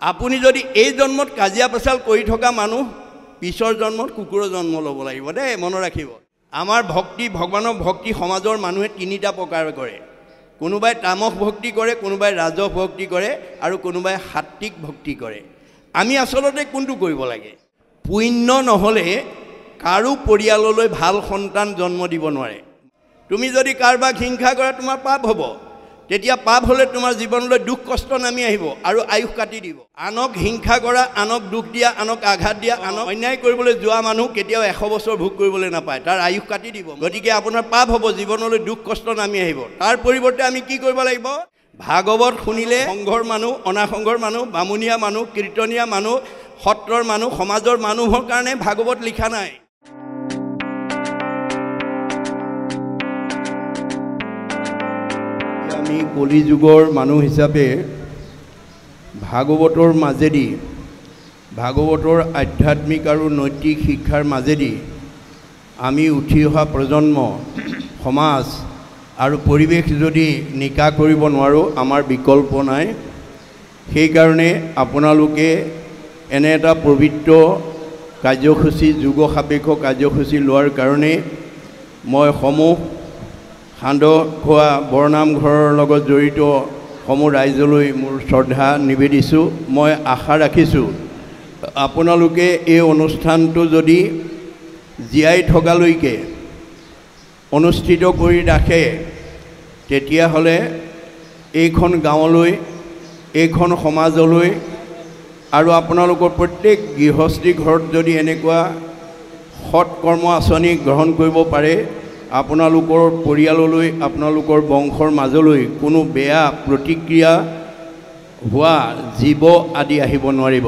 আপুনি যদি এই জন্মত কাজিয়া পেচাল কৰি থকা মানুহ পিছৰ জন্মত কুকুৰৰ জন্ম ল'ব লাগিব দেই, মনত ৰাখিব। আমাৰ ভক্তি, ভগৱানৰ ভক্তি সমাজৰ মানুহে তিনিটা প্ৰকাৰ কৰে। কোনোবাই তামস ভক্তি কৰে, কোনোবাই ৰাজস ভক্তি কৰে, আৰু কোনোবাই সাত্বিক ভক্তি কৰে। আমি আচলতে কোনটো কৰিব লাগে? পুণ্য নহ'লে কাৰো পৰিয়াললৈ ভাল সন্তান জন্ম দিব নোৱাৰে। তুমি যদি কাৰোবাক হিংসা কৰা তোমাৰ পাপ হ'ব। তেতিয়া পাপ হ'লে তোমাৰ জীৱনলৈ দুখ কষ্ট নামি আহিব আৰু আয়ুস কাটি দিব। আনক হিংসা কৰা, আনক দুখ দিয়া, আনক আঘাত দিয়া, আনক অন্যায় কৰিবলৈ যোৱা মানুহ কেতিয়াও 100 বছৰ ভোগ কৰিবলৈ নাপায়, তাৰ আয়ুস কাটি দিব। গতিকে আপোনাৰ পাপ হ'ব, জীৱনলৈ দুখ কষ্ট নামি আহিব। তাৰ পৰিৱৰ্তে আমি কি কৰিব লাগিব? ভাগৱত শুনিলে সংঘৰ মানুহ, অনাসংঘৰ মানুহ, বামুণীয়া মানুহ, কীৰ্তনীয়া মানুহ, সত্ৰৰ মানুহ, সমাজৰ মানুহৰ কাৰণে ভাগৱত লিখা নাই। আমি কলিযুগৰ মানুহ হিচাপে ভাগৱতৰ মাজেদি, ভাগৱতৰ আধ্যাত্মিক আৰু নৈতিক শিক্ষাৰ মাজেদি আমি উঠি অহা প্ৰজন্ম, সমাজ আৰু পৰিৱেশ যদি নিকা কৰিব নোৱাৰোঁ, আমাৰ বিকল্প নাই। সেইকাৰণে আপোনালোকে এনে এটা পবিত্ৰ কাৰ্যসূচী, যুগ সাপেক্ষ কাৰ্যসূচী লোৱাৰ কাৰণে মই সমূহ সান্দহ খোৱা বৰনামঘৰৰ লগত জড়িত সমূহ ৰাইজলৈ মোৰ শ্ৰদ্ধা নিবেদিছোঁ। মই আশা ৰাখিছোঁ আপোনালোকে এই অনুষ্ঠানটো যদি জীয়াই থকালৈকে অনুষ্ঠিত কৰি ৰাখে, তেতিয়াহ'লে এইখন গাঁৱলৈ, এইখন সমাজলৈ আৰু আপোনালোকৰ প্ৰত্যেক গৃহস্থী ঘৰত যদি এনেকুৱা সৎ কৰ্ম আঁচনি গ্ৰহণ কৰিব পাৰে, আপোনালোকৰ পৰিয়াললৈ, আপোনালোকৰ বংশৰ মাজলৈ কোনো বেয়া প্ৰতিক্ৰিয়া হোৱা জীৱ আদি আহিব নোৱাৰিব।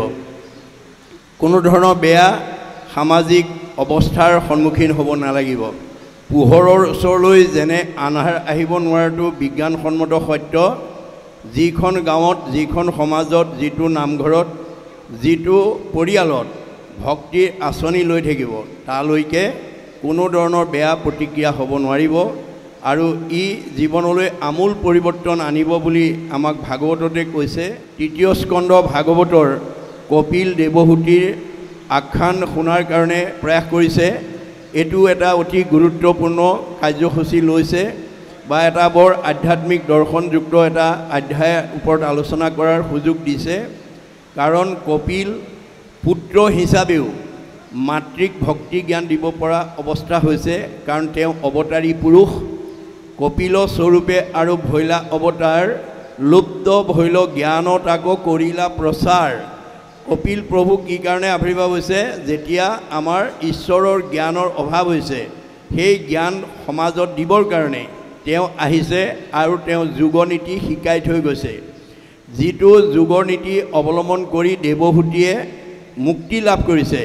কোনো ধৰণৰ বেয়া সামাজিক অৱস্থাৰ সন্মুখীন হ'ব নালাগিব। পোহৰৰ ওচৰলৈ যেনে আন্ধাৰ আহিব নোৱাৰাটো বিজ্ঞানসন্মত সত্য। যিখন গাঁৱত, যিখন সমাজত, যিটো নামঘৰত, যিটো পৰিয়ালত ভক্তিৰ আঁচনি লৈ থাকিব, তালৈকে কোনো ধৰণৰ বেয়া প্ৰতিক্ৰিয়া হ'ব নোৱাৰিব আৰু ই জীৱনলৈ আমূল পৰিৱৰ্তন আনিব বুলি আমাক ভাগৱততে কৈছে। 3য় স্কন্ধ ভাগৱতৰ কপিল দেৱহূতিৰ আখ্যান শুনাৰ কাৰণে প্ৰয়াস কৰিছে। এইটো এটা অতি গুৰুত্বপূৰ্ণ কাৰ্যসূচী লৈছে বা এটা বৰ আধ্যাত্মিক দৰ্শনযুক্ত এটা অধ্যায়ৰ ওপৰত আলোচনা কৰাৰ সুযোগ দিছে। কাৰণ কপিল পুত্ৰ হিচাপেও মাতৃক ভক্তি জ্ঞান দিব পৰা অৱস্থা হৈছে, কাৰণ তেওঁ অৱতাৰী পুৰুষ। কপিল স্বৰূপে আৰু ভৈলা অৱতাৰ, লুপ্ত ভৈল জ্ঞানত আকৌ কৰিলা প্ৰচাৰ। কপিল প্ৰভু কি কাৰণে আৱিৰ্ভাৱ হৈছে? যেতিয়া আমাৰ ঈশ্বৰৰ জ্ঞানৰ অভাৱ হৈছে, সেই জ্ঞান সমাজত দিবৰ কাৰণে তেওঁ আহিছে আৰু তেওঁ যুগনীতি শিকাই থৈ গৈছে। যিটো যুগৰ নীতি অৱলম্বন কৰি দেৱহূতিয়ে মুক্তি লাভ কৰিছে।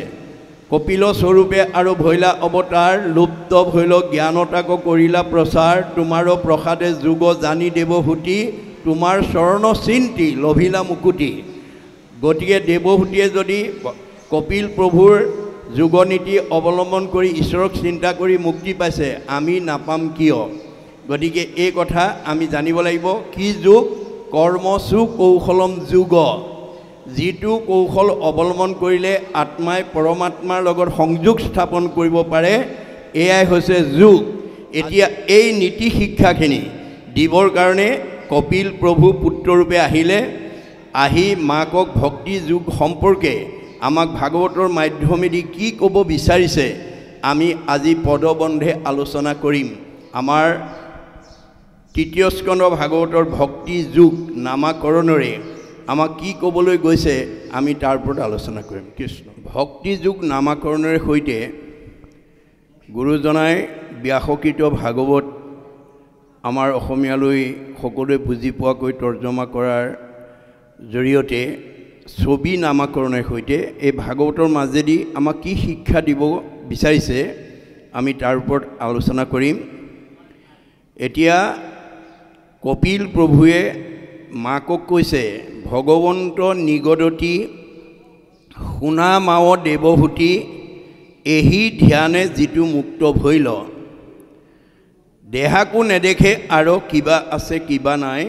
কপিল স্বৰূপে আৰু ভৈলা অৱতাৰ, লুপ্ত ভৈল জ্ঞানত আকৌ কৰিলা প্ৰচাৰ। তোমাৰো প্ৰসাদে যুগ জানি দেৱহূতি, তোমাৰ চৰণ চিন্তি লভিলা মুকুতি। গতিকে দেৱহূতিয়ে যদি কপিল প্ৰভুৰ যুগনীতি অৱলম্বন কৰি ঈশ্বৰক চিন্তা কৰি মুক্তি পাইছে, আমি নাপাম কিয়? গতিকে এই কথা আমি জানিব লাগিব। কি যুগ? কৰ্মসু কৌশলম যুগ। যিটো কৌশল অৱলম্বন কৰিলে আত্মাই পৰমাত্মাৰ লগত সংযোগ স্থাপন কৰিব পাৰে, এয়াই হৈছে যুগ। এতিয়া এই নীতি শিক্ষাখিনি দিবৰ কাৰণে কপিল প্ৰভু পুত্ৰৰূপে আহিলে। আহি মাকক ভক্তি যুগ সম্পৰ্কে আমাক ভাগৱতৰ মাধ্যমেদি কি ক'ব বিচাৰিছে, আমি আজি পদবন্ধে আলোচনা কৰিম। আমাৰ 3য় স্কন্ধ ভাগৱতৰ ভক্তি যুগ নামাকৰণৰে আমাক কি ক'বলৈ গৈছে, আমি তাৰ ওপৰত আলোচনা কৰিম। কৃষ্ণ। ভক্তি যুগ নামাকৰণৰ সৈতে গুৰুজনাই ব্যাসকৃত ভাগৱত আমাৰ অসমীয়ালৈ সকলোৱে বুজি পোৱাকৈ তৰ্জমা কৰাৰ জৰিয়তে ছবি নামাকৰণৰ সৈতে এই ভাগৱতৰ মাজেদি আমাক কি শিক্ষা দিব বিচাৰিছে, আমি তাৰ ওপৰত আলোচনা কৰিম। এতিয়া কপিল প্ৰভুৱে মাকক কৈছে, ভগৱন্ত নিগদতি শুনা মাও দেৱহূতি, এহি ধ্যানে যিটো মুক্ত ভৈল। দেহাকো নেদেখে আৰু কিবা আছে কিবা নাই,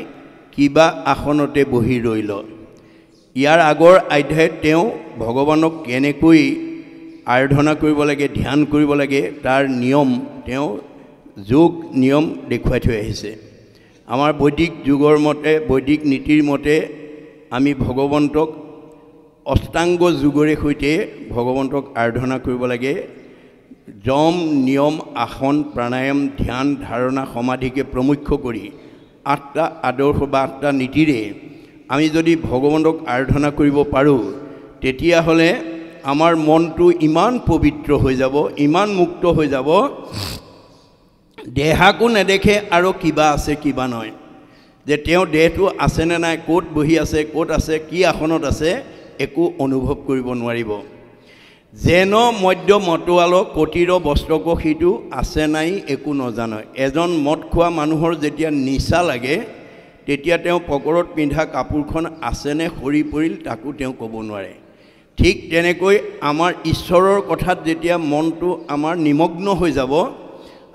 কিবা আসনতে বহি ৰৈল। ইয়াৰ আগৰ অধ্যায়ত তেওঁ ভগৱানক কেনেকৈ আৰাধনা কৰিব লাগে, ধ্যান কৰিব লাগে, তাৰ নিয়ম তেওঁ যোগ নিয়ম দেখুৱাই থৈ আহিছে। আমাৰ বৈদিক যুগৰ মতে, বৈদিক নীতিৰ মতে আমি ভগৱন্তক অষ্টাংগ যোগৰে সৈতে ভগৱন্তক আৰাধনা কৰিব লাগে। যম, নিয়ম, আসন, প্ৰাণায়াম, ধ্যান, ধাৰণা, সমাধিকে প্ৰমুখ্য কৰি 8টা আদৰ্শ বা 8টা নীতিৰে আমি যদি ভগৱন্তক আৰাধনা কৰিব পাৰোঁ, তেতিয়াহ'লে আমাৰ মনটো ইমান পবিত্ৰ হৈ যাব, ইমান মুক্ত হৈ যাব, দেহাকো নেদেখে আৰু কিবা আছে কিবা নহয়, যে তেওঁ দেহটো আছেনে নাই, ক'ত বহি আছে, ক'ত আছে, কি আসনত আছে, একো অনুভৱ কৰিব নোৱাৰিব। যেন মদ্য মতোৱাল কটিৰ বস্ত্ৰক সিটো আছে নাই একো নজানয়। এজন মদ খোৱা মানুহৰ যেতিয়া নিচা লাগে, তেতিয়া তেওঁ পকৰত পিন্ধা কাপোৰখন আছেনে সৰি পৰিল তাকো তেওঁ ক'ব নোৱাৰে। ঠিক তেনেকৈ আমাৰ ঈশ্বৰৰ কথাত যেতিয়া মনটো আমাৰ নিমগ্ন হৈ যাব,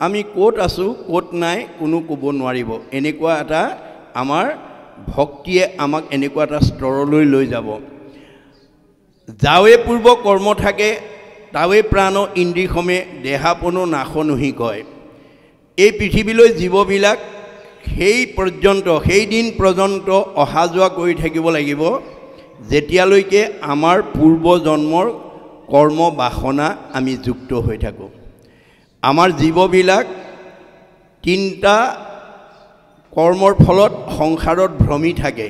আমি ক'ত আছোঁ ক'ত নাই কোনো ক'ব নোৱাৰিব। এনেকুৱা এটা আমাৰ ভক্তিয়ে আমাক এনেকুৱা এটা স্তৰলৈ লৈ যাব। যাৱে পূৰ্ব কৰ্ম থাকে তাৱে প্ৰাণ ইন্দ্ৰিয়সমে দেহাপনো নাশনুহি কয়। এই পৃথিৱীলৈ জীৱবিলাক সেই দিন পৰ্যন্ত অহা যোৱা কৰি থাকিব লাগিব, যেতিয়ালৈকে আমাৰ পূৰ্বজন্মৰ কৰ্ম বাসনা আমি যুক্ত হৈ থাকোঁ। আমাৰ জীৱবিলাক 3টা কৰ্মৰ ফলত সংসাৰত ভ্ৰমি থাকে: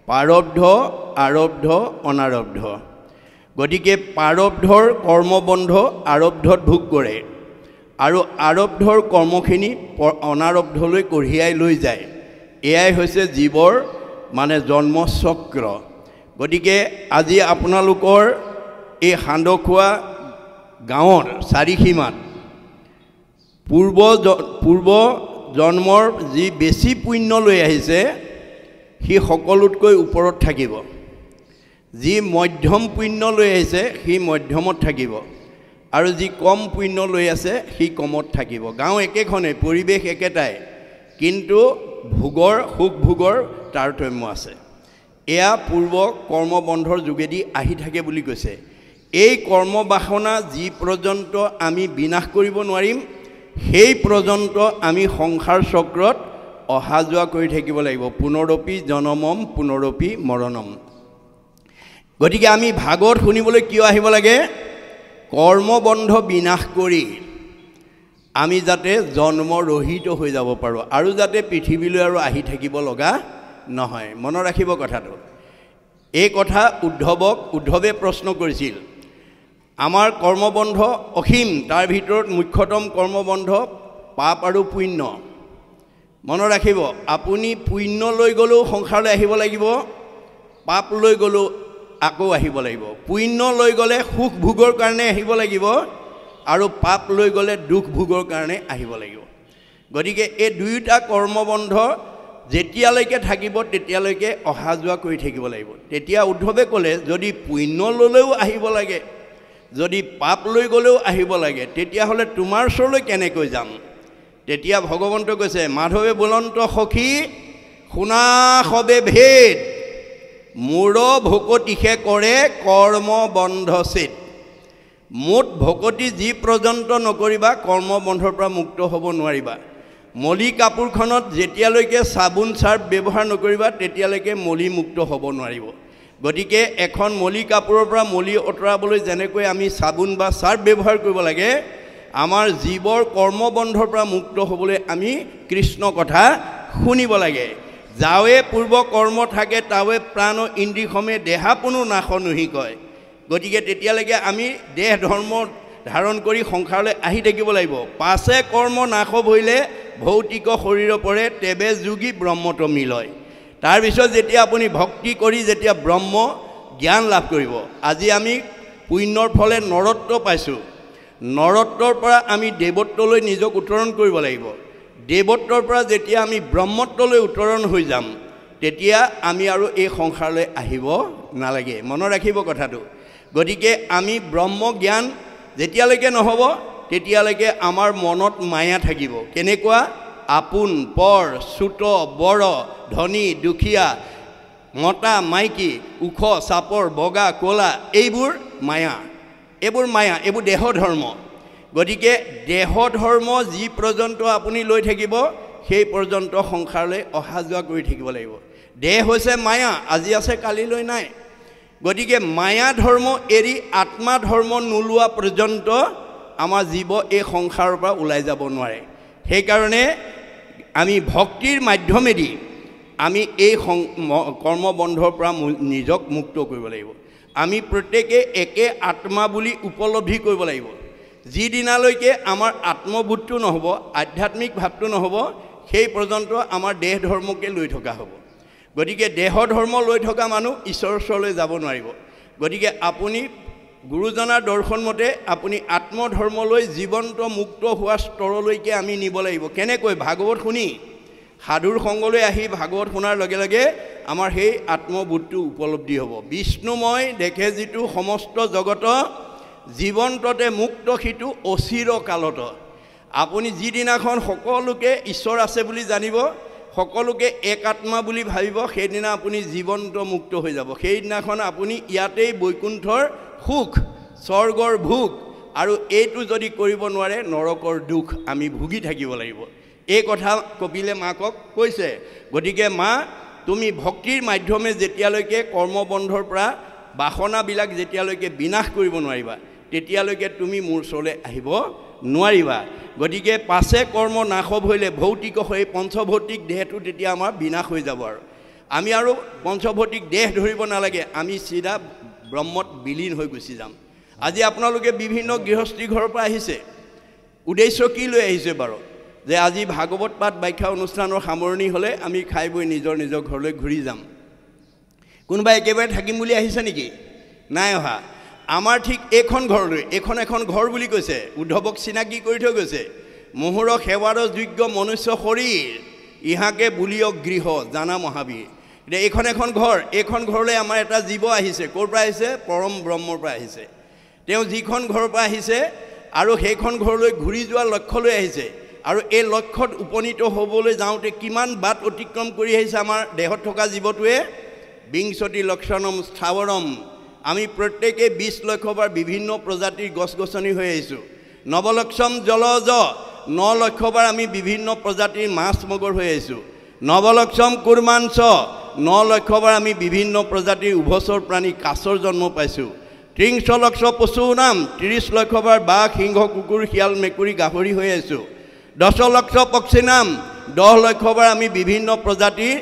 প্ৰাৰব্ধ, আৰব্ধ, অনাৰব্ধ। গতিকে প্ৰাৰব্ধৰ কৰ্মবন্ধ আৰব্ধত ভোগ কৰে আৰু আৰব্ধৰ কৰ্মখিনি অনাৰব্ধলৈ কঢ়িয়াই লৈ যায়। এয়াই হৈছে জীৱৰ মানে জন্মচক্ৰ। গতিকে আজি আপোনালোকৰ এই সান্দখোৱা গাঁৱৰ চাৰিসীমাত পূৰ্ব জন্মৰ যি বেছি পুণ্য লৈ আহিছে, সি সকলোতকৈ ওপৰত থাকিব। যি মধ্যম পুণ্য লৈ আহিছে সি মধ্যমত থাকিব, আৰু যি কম পুণ্য লৈ আছে সি কমত থাকিব। গাঁও একেখনেই, পৰিৱেশ একেটাই, কিন্তু সুখ ভোগৰ তাৰতম্য আছে। এয়া পূৰ্ব কৰ্মবন্ধৰ যোগেদি আহি থাকে বুলি কৈছে। এই কৰ্ম বাসনা যি পৰ্যন্ত আমি বিনাশ কৰিব নোৱাৰিম, সেই পৰ্যন্ত আমি সংসাৰ চক্ৰত অহা যোৱা কৰি থাকিব লাগিব। পুনৰপি জনমম পুনৰপি মৰণম। গতিকে আমি ভাগৱত শুনিবলৈ কিয় আহিব লাগে? কৰ্মবন্ধ বিনাশ কৰি আমি যাতে জন্মৰহিত হৈ যাব পাৰোঁ, আৰু যাতে পৃথিৱীলৈ আৰু আহি থাকিব লগা নহয়। মনত ৰাখিব কথাটো। এই কথা উদ্ধৱে প্ৰশ্ন কৰিছিল। আমাৰ কৰ্মবন্ধ অসীম, তাৰ ভিতৰত মুখ্যতম কৰ্মবন্ধ পাপ আৰু পুণ্য। মনত ৰাখিব, আপুনি পুণ্য লৈ গ'লেও সংসাৰলৈ আহিব লাগিব, পাপ লৈ গ'লেও আকৌ আহিব লাগিব। পুণ্য লৈ গ'লে সুখ ভোগৰ কাৰণে আহিব লাগিব, আৰু পাপ লৈ গ'লে দুখ ভোগৰ কাৰণে আহিব লাগিব। গতিকে এই দুয়োটা কৰ্মবন্ধ যেতিয়ালৈকে থাকিব তেতিয়ালৈকে অহা যোৱা কৰি থাকিব লাগিব। তেতিয়া উদ্ধৱে ক'লে, যদি পুণ্য ল'লেও আহিব লাগে, যদি পাপ লৈ গ'লেও আহিব লাগে, তেতিয়াহ'লে তোমাৰ ওচৰলৈ কেনেকৈ যাম? তেতিয়া ভগৱন্ত কৈছে, মাধৱে বোলন্ত সখী শুনা সবে ভেদ, মূৰ ভকতিহে কৰে কৰ্ম বন্ধ ছেদ। মুঠ ভকতি যি পৰ্যন্ত নকৰিবা কৰ্মবন্ধৰ পৰা মুক্ত হ'ব নোৱাৰিবা। মলি কাপোৰখনত যেতিয়ালৈকে চাবোন চাৰ্ফ ব্যৱহাৰ নকৰিবা তেতিয়ালৈকে মলি মুক্ত হ'ব নোৱাৰিব। গতিকে এখন মলি কাপোৰৰ পৰা মলি আঁতৰাবলৈ যেনেকৈ আমি চাবোন বা চাৰ্ফ ব্যৱহাৰ কৰিব লাগে, আমাৰ জীৱৰ কৰ্মবন্ধৰ পৰা মুক্ত হ'বলৈ আমি কৃষ্ণ কথা শুনিব লাগে। যাৱে পূৰ্ব কৰ্ম থাকে তাৱে প্ৰাণ ইন্দ্ৰিয়সমে দেহাপনো নাশনুহি কয়। গতিকে তেতিয়ালৈকে আমি দেহ ধৰ্ম ধাৰণ কৰি সংসাৰলৈ আহি থাকিব লাগিব। পাছে কৰ্ম নাশ ভৰিলে ভৌতিক শৰীৰ পৰে, তেবে যোগী ব্ৰহ্মত মিলয়। তাৰপিছত যেতিয়া আপুনি ভক্তি কৰি যেতিয়া ব্ৰহ্ম জ্ঞান লাভ কৰিব। আজি আমি পুণ্যৰ ফলে নৰত্ব পাইছোঁ, নৰত্বৰ পৰা আমি দেৱত্বলৈ নিজক উত্তৰণ কৰিব লাগিব। দেৱত্বৰ পৰা যেতিয়া আমি ব্ৰহ্মত্বলৈ উত্তৰণ হৈ যাম, তেতিয়া আমি আৰু এই সংসাৰলৈ আহিব নালাগে। মনত ৰাখিব কথাটো। গতিকে আমি ব্ৰহ্ম জ্ঞান যেতিয়ালৈকে নহ'ব তেতিয়ালৈকে আমাৰ মনত মায়া থাকিব। কেনেকুৱা? আপোন পৰ, চুত বৰ, ধনী দুখীয়া, মতা মাইকী ওখ চাপৰ বগা ক'লা এইবোৰ মায়া এইবোৰ দেহ ধৰ্ম গতিকে দেহ ধৰ্ম যি পৰ্যন্ত আপুনি লৈ থাকিব সেই পৰ্যন্ত সংসাৰলৈ অহা যোৱা কৰি থাকিব লাগিব দেহ হৈছে মায়া আজি আছে কালিলৈ নাই গতিকে মায়া ধৰ্ম এৰি আত্মা ধৰ্ম নোলোৱা পৰ্যন্ত আমাৰ জীৱ এই সংসাৰৰ পৰা ওলাই যাব নোৱাৰে সেইকাৰণে আমি ভক্তিৰ মাধ্যমেদি আমি এই কৰ্মবন্ধৰ পৰা নিজক মুক্ত কৰিব লাগিব আমি প্ৰত্যেকে একে আত্মা বুলি উপলব্ধি কৰিব লাগিব যিদিনালৈকে আমাৰ আত্মবোধটো নহ'ব আধ্যাত্মিক ভাৱটো নহ'ব সেই পৰ্যন্ত আমাৰ দেহ ধৰ্মকে লৈ থকা হ'ব গতিকে দেহ ধৰ্ম লৈ থকা মানুহ ঈশ্বৰৰ ওচৰলৈ যাব নোৱাৰিব গতিকে আপুনি গুৰুজনাৰ দৰ্শন মতে আপুনি আত্মধৰ্মলৈ জীৱন্ত মুক্ত হোৱা স্তৰলৈকে আমি নিব লাগিব কেনেকৈ ভাগৱত শুনি সাধুৰ সংগলৈ আহি ভাগৱত শুনাৰ লগে লগে আমাৰ সেই আত্মবোধটো উপলব্ধি হ'ব বিষ্ণুময় দেখে যিটো সমস্ত জগত জীৱন্ততে মুক্ত সিটো অচিৰ কালত আপুনি যিদিনাখন সকলোকে ঈশ্বৰ আছে বুলি জানিব সকলোকে এক আত্মা বুলি ভাবিব সেইদিনা আপুনি জীৱন্ত মুক্ত হৈ যাব সেইদিনাখন আপুনি ইয়াতেই বৈকুণ্ঠৰ সুখ স্বৰ্গৰ ভোগ আৰু এইটো যদি কৰিব নোৱাৰে নৰকৰ দুখ আমি ভুগি থাকিব লাগিব এই কথা কপিলে মাকক কৈছে গতিকে মা তুমি ভক্তিৰ মাধ্যমে যেতিয়ালৈকে কৰ্মবন্ধৰ পৰা বাসনাবিলাক যেতিয়ালৈকে বিনাশ কৰিব নোৱাৰিবা তেতিয়ালৈকে তুমি মোৰ ওচৰলৈ আহিব নোৱাৰিবা গতিকে পাছে কৰ্ম নাশব হ'লে ভৌতিক হৈ পঞ্চভৌতিক দেহটো তেতিয়া আমাৰ বিনাশ হৈ যাব আৰু আমি আৰু পঞ্চভৌতিক দেহ ধৰিব নালাগে আমি চিধা ব্ৰহ্মত বিলীন হৈ গুচি যাম আজি আপোনালোকে বিভিন্ন গৃহস্থী ঘৰৰ পৰা আহিছে উদ্দেশ্য কি লৈ আহিছে বাৰু যে আজি ভাগৱত পাঠ ব্যাখ্যা অনুষ্ঠানৰ সামৰণি হ'লে আমি খাই বৈ নিজৰ ঘৰলৈ ঘূৰি যাম কোনোবা একেবাৰে থাকিম বুলি আহিছে নেকি নাই অহা আমাৰ ঠিক এইখন ঘৰলৈ এখন ঘৰ বুলি কৈছে উদ্ধৱক চিনাকি কৰি থৈ গৈছে মোহৰ সেৱাৰ যোগ্য মনুষ্য শৰীৰ ইহাকে বুলিয় গৃহ জানা মহাবীৰ এতিয়া এখন ঘৰ এইখন ঘৰলৈ আমাৰ এটা জীৱ আহিছে ক'ৰ পৰা আহিছে পৰম ব্ৰহ্মৰ পৰা আহিছে তেওঁ যিখন ঘৰৰ পৰা আহিছে আৰু সেইখন ঘৰলৈ ঘূৰি যোৱাৰ লক্ষ্য লৈ আহিছে আৰু এই লক্ষ্যত উপনীত হ'বলৈ যাওঁতে কিমান বাট অতিক্ৰম কৰি আহিছে আমাৰ দেহত থকা জীৱটোৱে বিংশতি লক্ষণম স্থাৱৰম আমি প্ৰত্যেকে 20 লক্ষবাৰ বিভিন্ন প্ৰজাতিৰ গছ-গছনি হৈ আহিছোঁ নৱলক্ষম জলজ 9 লক্ষবাৰ আমি বিভিন্ন প্ৰজাতিৰ মাছ মগৰ হৈ আহিছোঁ নৱলক্ষম কুৰ্মাঞ্চ 9 লক্ষবাৰ আমি বিভিন্ন প্ৰজাতিৰ উভচৰ প্ৰাণী কাছৰ জন্ম পাইছোঁ 30 লক্ষ পশু নাম 30 লক্ষবাৰ বাঘ সিংহ কুকুৰ শিয়াল মেকুৰী গাহৰি হৈ আহিছোঁ 10 লক্ষ পক্ষী নাম 10 লক্ষবাৰ আমি বিভিন্ন প্ৰজাতিৰ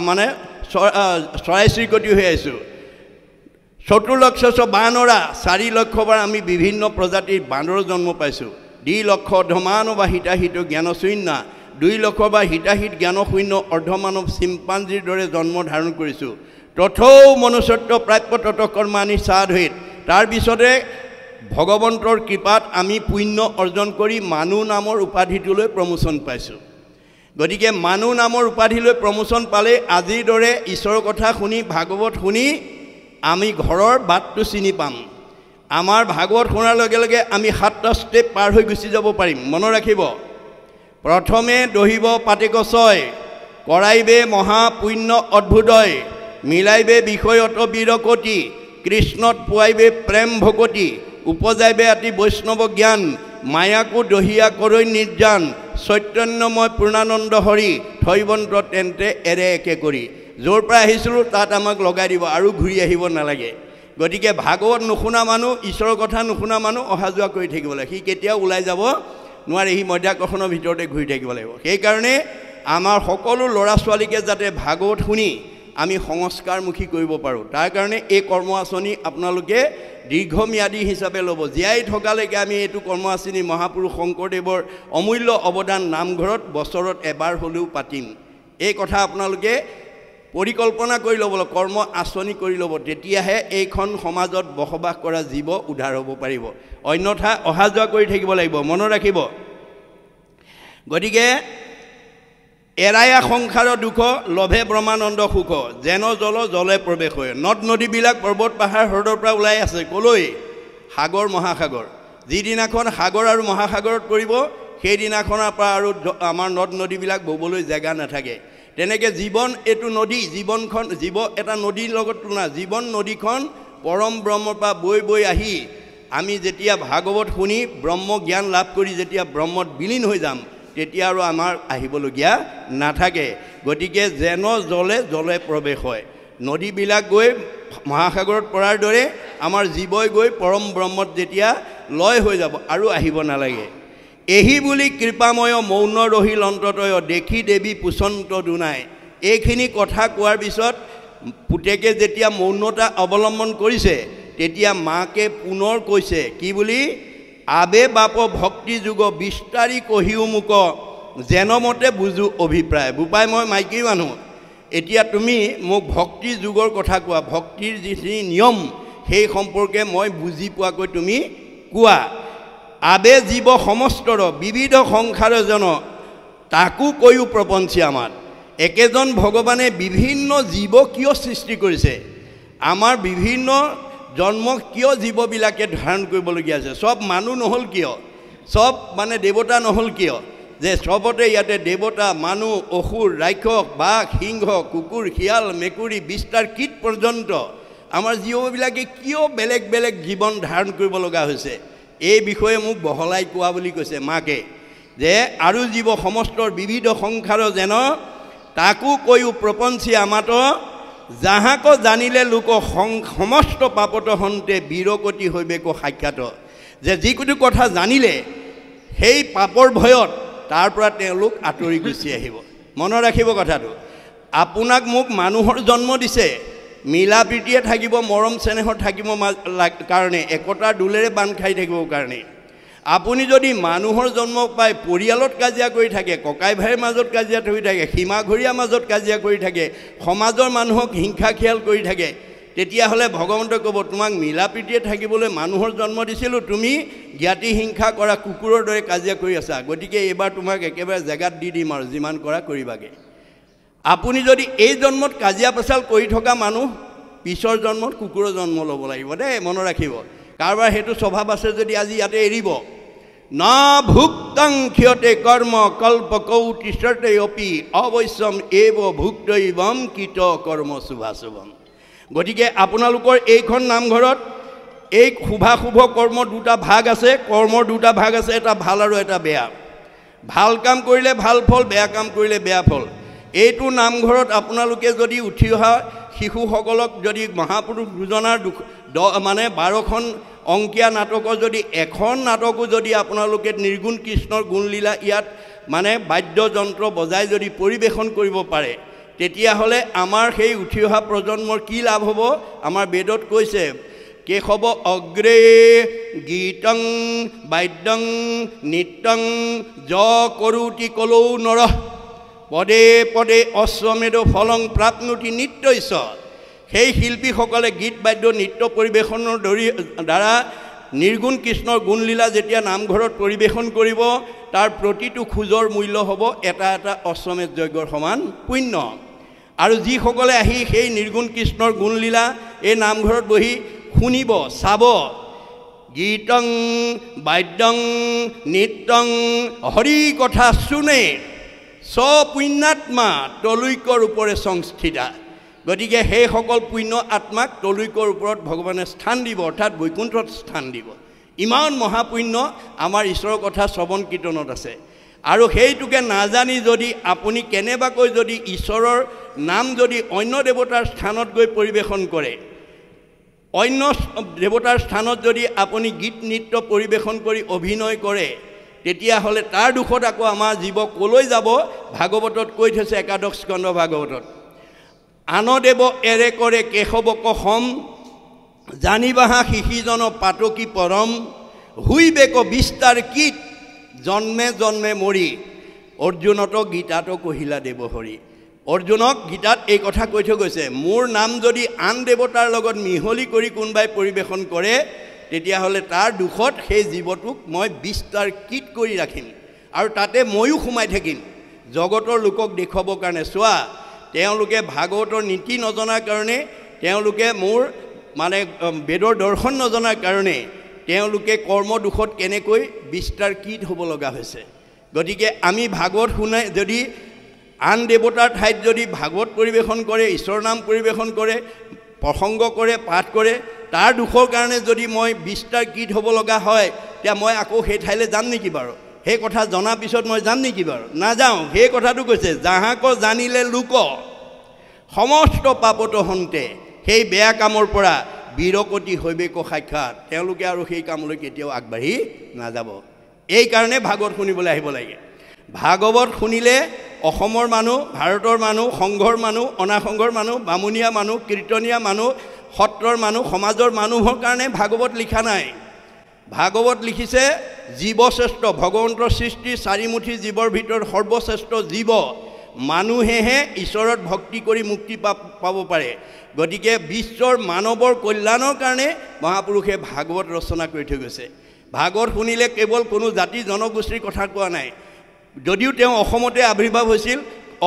মানে চৰাই চিৰিকটি হৈ আহিছোঁ 70 লক্ষ বানৰা 4 লক্ষবাৰ আমি বিভিন্ন প্ৰজাতিৰ বান্দৰ জন্ম পাইছোঁ 2 লক্ষ ধমানু বা হিতাহিত জ্ঞানশূন্য 2 লক্ষবাৰ হিতাহিত জ্ঞানশূন্য অৰ্ধমানৱ চিম্পাঞ্জীৰ দৰে জন্ম ধাৰণ কৰিছোঁ তথৌ মনুষ্যত্ব প্ৰাপ্য তৎকৰ্মাণি সাধুত তাৰ পিছতে ভগৱন্তৰ কৃপাত আমি পুণ্য অৰ্জন কৰি মানুহ নামৰ উপাধিটোলৈ প্ৰমোচন পাইছোঁ গতিকে মানুহ নামৰ উপাধিলৈ প্ৰমোচন পালে আজিৰ দৰে ঈশ্বৰৰ কথা শুনি ভাগৱত শুনি আমি ঘৰৰ বাটটো চিনি পাম আমাৰ ভাগৱত শুনাৰ লগে লগে আমি 7টা ষ্টেপ পাৰ হৈ গুচি যাব পাৰিম মনত ৰাখিব প্ৰথমে দহিব পাতেকচয় কৰাইবে মহা পুণ্য অদ্ভুতয় মিলাইবে বিষয়ত বীৰকতি কৃষ্ণত পুৱাইবে প্ৰেম ভকতি উপজাইবে আতি বৈষ্ণৱ জ্ঞান মায়াকো দহিয়া কৰৈ নিৰ্জান চৈতন্যময় পূৰ্ণানন্দ হৰি থৈবন্ত তেন্তে এৰে একে কৰি য'ৰ পৰা আহিছিলোঁ তাত আমাক লগাই দিব আৰু ঘূৰি আহিব নালাগে গতিকে ভাগৱত নুশুনা মানুহ ঈশ্বৰৰ কথা নুশুনা মানুহ অহা যোৱা কৰি থাকিব লাগে সি কেতিয়াও ওলাই যাব নোৱাৰে সি মধ্যাকৰ্ষণৰ ভিতৰতে ঘূৰি থাকিব লাগিব সেইকাৰণে আমাৰ সকলো ল'ৰা ছোৱালীকে যাতে ভাগৱত শুনি আমি সংস্কাৰমুখী কৰিব পাৰোঁ তাৰ কাৰণে এই কৰ্ম আঁচনি আপোনালোকে দীৰ্ঘম্যাদী হিচাপে ল'ব জীয়াই থকালৈকে আমি এইটো কৰ্ম আঁচনি মহাপুৰুষ শংকৰদেৱৰ অমূল্য অৱদান নামঘৰত বছৰত এবাৰ হ'লেও পাতিম এই কথা আপোনালোকে পৰিকল্পনা কৰি ল'ব কৰ্ম আঁচনি কৰি ল'ব তেতিয়াহে এইখন সমাজত বসবাস কৰা জীৱ উদ্ধাৰ হ'ব পাৰিব অন্যথা অহা যোৱা কৰি থাকিব লাগিব মনত ৰাখিব গতিকে এৰায়া সংসাৰৰ দুখ লভে ব্ৰহ্মানন্দ সুখ যেন জল জলে প্ৰৱেশ হয় নদ নদীবিলাক পৰ্বত পাহাৰ হ্ৰদৰ পৰা ওলাই আছে ক'লৈ সাগৰ মহাসাগৰ যিদিনাখন সাগৰ আৰু মহাসাগৰত পৰিব সেইদিনাখনৰ পৰা আৰু আমাৰ নদ নদীবিলাক ববলৈ জেগা নাথাকে তেনেকৈ জীৱন এইটো নদী, জীৱনখন এটা নদীৰ লগত তুলনা, জীৱন নদীখন পৰম ব্ৰহ্মৰ পৰা বৈ বৈ আহি আমি যেতিয়া ভাগৱত শুনি ব্ৰহ্ম জ্ঞান লাভ কৰি যেতিয়া ব্ৰহ্মত বিলীন হৈ যাম তেতিয়া আৰু আমাৰ আহিবলগীয়া নাথাকে। গতিকে যেন জলে জলে প্ৰৱেশ হয়, নদীবিলাক গৈ মহাসাগৰত পৰাৰ দৰে আমাৰ জীৱই গৈ পৰম ব্ৰহ্মত যেতিয়া লয় হৈ যাব আৰু আহিব নালাগে। এহি বুলি কৃপাময় মৌন ৰহিল অন্ততয় দেখি দেৱী পুচন্ত দুনাই। এইখিনি কথা কোৱাৰ পিছত পুতেকে যেতিয়া মৌনতা অৱলম্বন কৰিছে তেতিয়া মাকে পুনৰ কৈছে কি বুলি, আবে বাপ ভক্তি যুগ বিস্তাৰি কহিও মোক যেনমতে বুজো অভিপ্ৰায়। বোপাই মই মাইকী মানুহ, এতিয়া তুমি মোক ভক্তি যুগৰ কথা কোৱা, ভক্তিৰ যিখিনি নিয়ম সেই সম্পৰ্কে মই বুজি পোৱাকৈ তুমি কোৱা। আবে জীৱ সমস্তৰ বিবিধ সংসাৰজন তাকো কৈও প্ৰপঞ্চী আমাৰ। একেজন ভগৱানে বিভিন্ন জীৱ কিয় সৃষ্টি কৰিছে, আমাৰ বিভিন্ন জন্ম কিয় জীৱবিলাকে ধাৰণ কৰিবলগীয়া আছে, চব মানুহ নহ'ল কিয়, চব মানে দেৱতা নহ'ল কিয়, যে চবতে ইয়াতে দেৱতা মানুহ অসুৰ ৰাক্ষস বাঘ সিংহ কুকুৰ শিয়াল মেকুৰী বিস্তাৰ কীট পৰ্যন্ত আমাৰ জীৱবিলাকে কিয় বেলেগ বেলেগ জীৱন ধাৰণ কৰিব লগা হৈছে, এই বিষয়ে মোক বহলাই কোৱা বুলি কৈছে মাকে। যে আৰু জীৱ সমস্তৰ বিবিধ সংসাৰ যেন তাকো কৈও প্ৰপঞ্চী আমাত যাহাক জানিলে লোক সমস্ত পাপত হন্তে বীৰকতি হৈবেক সাক্ষাৎ। যে যিকোনো কথা জানিলে সেই পাপৰ ভয়ত তাৰ পৰা তেওঁলোক আঁতৰি গুচি আহিব। মনত ৰাখিব কথাটো, আপোনাক মোক মানুহৰ জন্ম দিছে, মিলা প্ৰীতিয়ে থাকিব, মৰম চেনেহত থাকিব কাৰণে, একতাৰ দোলেৰে বান্ধ খাই থাকিবৰ কাৰণে। আপুনি যদি মানুহৰ জন্ম পাই পৰিয়ালত কাজিয়া কৰি থাকে, ককাই ভাইৰ মাজত কাজিয়া হৈ থাকে, সীমাঘৰীয়াৰ মাজত কাজিয়া কৰি থাকে, সমাজৰ মানুহক হিংসা খিয়াল কৰি থাকে, তেতিয়াহ'লে ভগৱন্তই ক'ব তোমাক মিলা প্ৰীতিয়ে থাকিবলৈ মানুহৰ জন্ম দিছিলোঁ, তুমি জ্ঞাতি হিংসা কৰা কুকুৰৰ দৰে কাজিয়া কৰি আছা, গতিকে এইবাৰ তোমাক একেবাৰে জেগাত দি দিম আৰু যিমান কৰা কৰিবাগে। আপুনি যদি এই জন্মত কাজিয়া পেচাল কৰি থকা মানুহ, পিছৰ জন্মত কুকুৰৰ জন্ম ল'ব লাগিব দেই, মনত ৰাখিব। কাৰোবাৰ সেইটো স্বভাৱ আছে যদি আজি ইয়াতে এৰিব। ন ভুক্তং ক্ষতে কৰ্ম কল্প কৌটিশতে অপি অৱশ্যম এব ভুক্তৈবম কৃত কৰ্ম শুভাশুভম। গতিকে আপোনালোকৰ এইখন নামঘৰত এই শুভাশুভ কৰ্মৰ দুটা ভাগ আছে, কৰ্মৰ দুটা ভাগ আছে, এটা ভাল আৰু এটা বেয়া। ভাল কাম কৰিলে ভাল ফল, বেয়া কাম কৰিলে বেয়া ফল। এইটো নামঘৰত আপোনালোকে যদি উঠি অহা শিশুসকলক যদি মহাপুৰুষ দুজনাৰ মানে 12খন অংকীয়া নাটকৰ যদি এখন নাটকো যদি আপোনালোকে নিৰ্গুণ কৃষ্ণৰ গুণলীলা ইয়াত মানে বাদ্যযন্ত্ৰ বজাই যদি পৰিৱেশন কৰিব পাৰে, তেতিয়াহ'লে আমাৰ সেই উঠি অহা প্ৰজন্মৰ কি লাভ হ'ব। আমাৰ বেদত কৈছে কেশৱ অগ্ৰে গীতং বাদ্যং নৃত্যং য কৰোতি কলৌ নৰহ পদে পদে অশ্বমেধ ফলং প্ৰাপ্নুতি নিত্যৈছ। সেই শিল্পীসকলে গীত বাদ্য নৃত্য পৰিৱেশনৰ দ্বাৰা নিৰ্গুণ কৃষ্ণৰ গুণলীলা যেতিয়া নামঘৰত পৰিৱেশন কৰিব, তাৰ প্ৰতিটো খোজৰ মূল্য হ'ব এটা এটা অশ্বমেধ যজ্ঞৰ সমান পুণ্য। আৰু যিসকলে আহি সেই নিৰ্গুণ কৃষ্ণৰ গুণলীলা এই নামঘৰত বহি শুনিব চাব, গীতং বাদ্যং নৃত্যং হৰি কথা শুনে স্বপুণ্যাত্মা তলৈকৰ ওপৰে সংস্থিতা। গতিকে সেইসকল পুণ্য আত্মাক তলৈকৰ ওপৰত ভগৱানে স্থান দিব, অৰ্থাৎ বৈকুণ্ঠত স্থান দিব। ইমান মহাপুণ্য আমাৰ ঈশ্বৰৰ কথা শ্ৰৱণ কীৰ্তনত আছে। আৰু সেইটোকে নাজানি যদি আপুনি কেনেবাকৈ যদি ঈশ্বৰৰ নাম যদি অন্য দেৱতাৰ স্থানত গৈ পৰিৱেশন কৰে, অন্য দেৱতাৰ স্থানত যদি আপুনি গীত নৃত্য পৰিৱেশন কৰি অভিনয় কৰে, তেতিয়াহ'লে তাৰ দুখত আকৌ আমাৰ জীৱ ক'লৈ যাব। ভাগৱতত কৈ থৈছে, একাদশ স্কন্ধ ভাগৱতত, আনদেৱ এৰে কৰে কেশৱক সম জানিবাহা শিশিজন পাতকী পৰম হুইবেক বিস্তাৰ কীট জন্মে জন্মে মৰি। অৰ্জুনত গীতাতো কহিলা দেৱ হৰি। অৰ্জুনক গীতাত এই কথা কৈ থৈ গৈছে, মোৰ নাম যদি আন দেৱতাৰ লগত মিহলি কৰি কোনোবাই পৰিৱেশন কৰে, তেতিয়াহ'লে তাৰ দুখত সেই জীৱটোক মই বিস্তাৰ কীট কৰি ৰাখিম আৰু তাতে ময়ো সোমাই থাকিম জগতৰ লোকক দেখুৱাবৰ কাৰণে। চোৱা, তেওঁলোকে ভাগৱতৰ নীতি নজনাৰ কাৰণে, তেওঁলোকে মোৰ মানে বেদৰ দৰ্শন নজনাৰ কাৰণে তেওঁলোকে কৰ্ম দুখত কেনেকৈ বিস্তাৰ কীট হ'ব লগা হৈছে। গতিকে আমি ভাগৱত শুনাই যদি আন দেৱতাৰ ঠাইত যদি ভাগৱত পৰিৱেশন কৰে, ঈশ্বৰ নাম পৰিৱেশন কৰে, প্ৰসংগ কৰে, পাঠ কৰে, তাৰ দুখৰ কাৰণে যদি মই 20টাৰ গীত হ'ব লগা হয়, তেতিয়া মই আকৌ সেই ঠাইলৈ যাম নেকি বাৰু? সেই কথা জনাৰ পিছত মই যাম নেকি বাৰু? নাযাওঁ। সেই কথাটো কৈছে, যাহাক জানিলে লোক সমস্ত পাপত হন্তে, সেই বেয়া কামৰ পৰা বিৰকতি হৈবেক সাক্ষাৎ, তেওঁলোকে আৰু সেই কামলৈ কেতিয়াও আগবাঢ়ি নাযাব। এই কাৰণে ভাগৱত শুনিবলৈ আহিব লাগে। ভাগৱত শুনিলে অসমৰ মানুহ, ভাৰতৰ মানুহ, সংঘৰ মানুহ, অনাসংঘৰ মানুহ, বামুণীয়া মানুহ, কীৰ্তনীয়া মানুহ, সত্ৰৰ মানুহ, সমাজৰ মানুহৰ কাৰণে ভাগৱত লিখা নাই। ভাগৱত লিখিছে জীৱশ্ৰেষ্ঠ, ভগৱন্তৰ সৃষ্টি চাৰিমুঠি জীৱৰ ভিতৰত সৰ্বশ্ৰেষ্ঠ জীৱ মানুহেহে ঈশ্বৰত ভক্তি কৰি মুক্তি পাব পাৰে। গতিকে বিশ্বৰ মানৱৰ কল্যাণৰ কাৰণে মহাপুৰুষে ভাগৱত ৰচনা কৰি থৈ গৈছে। ভাগৱত শুনিলে কেৱল কোনো জাতি জনগোষ্ঠীৰ কথা কোৱা নাই। যদিও তেওঁ অসমতে আৱিৰ্ভাৱ হৈছিল,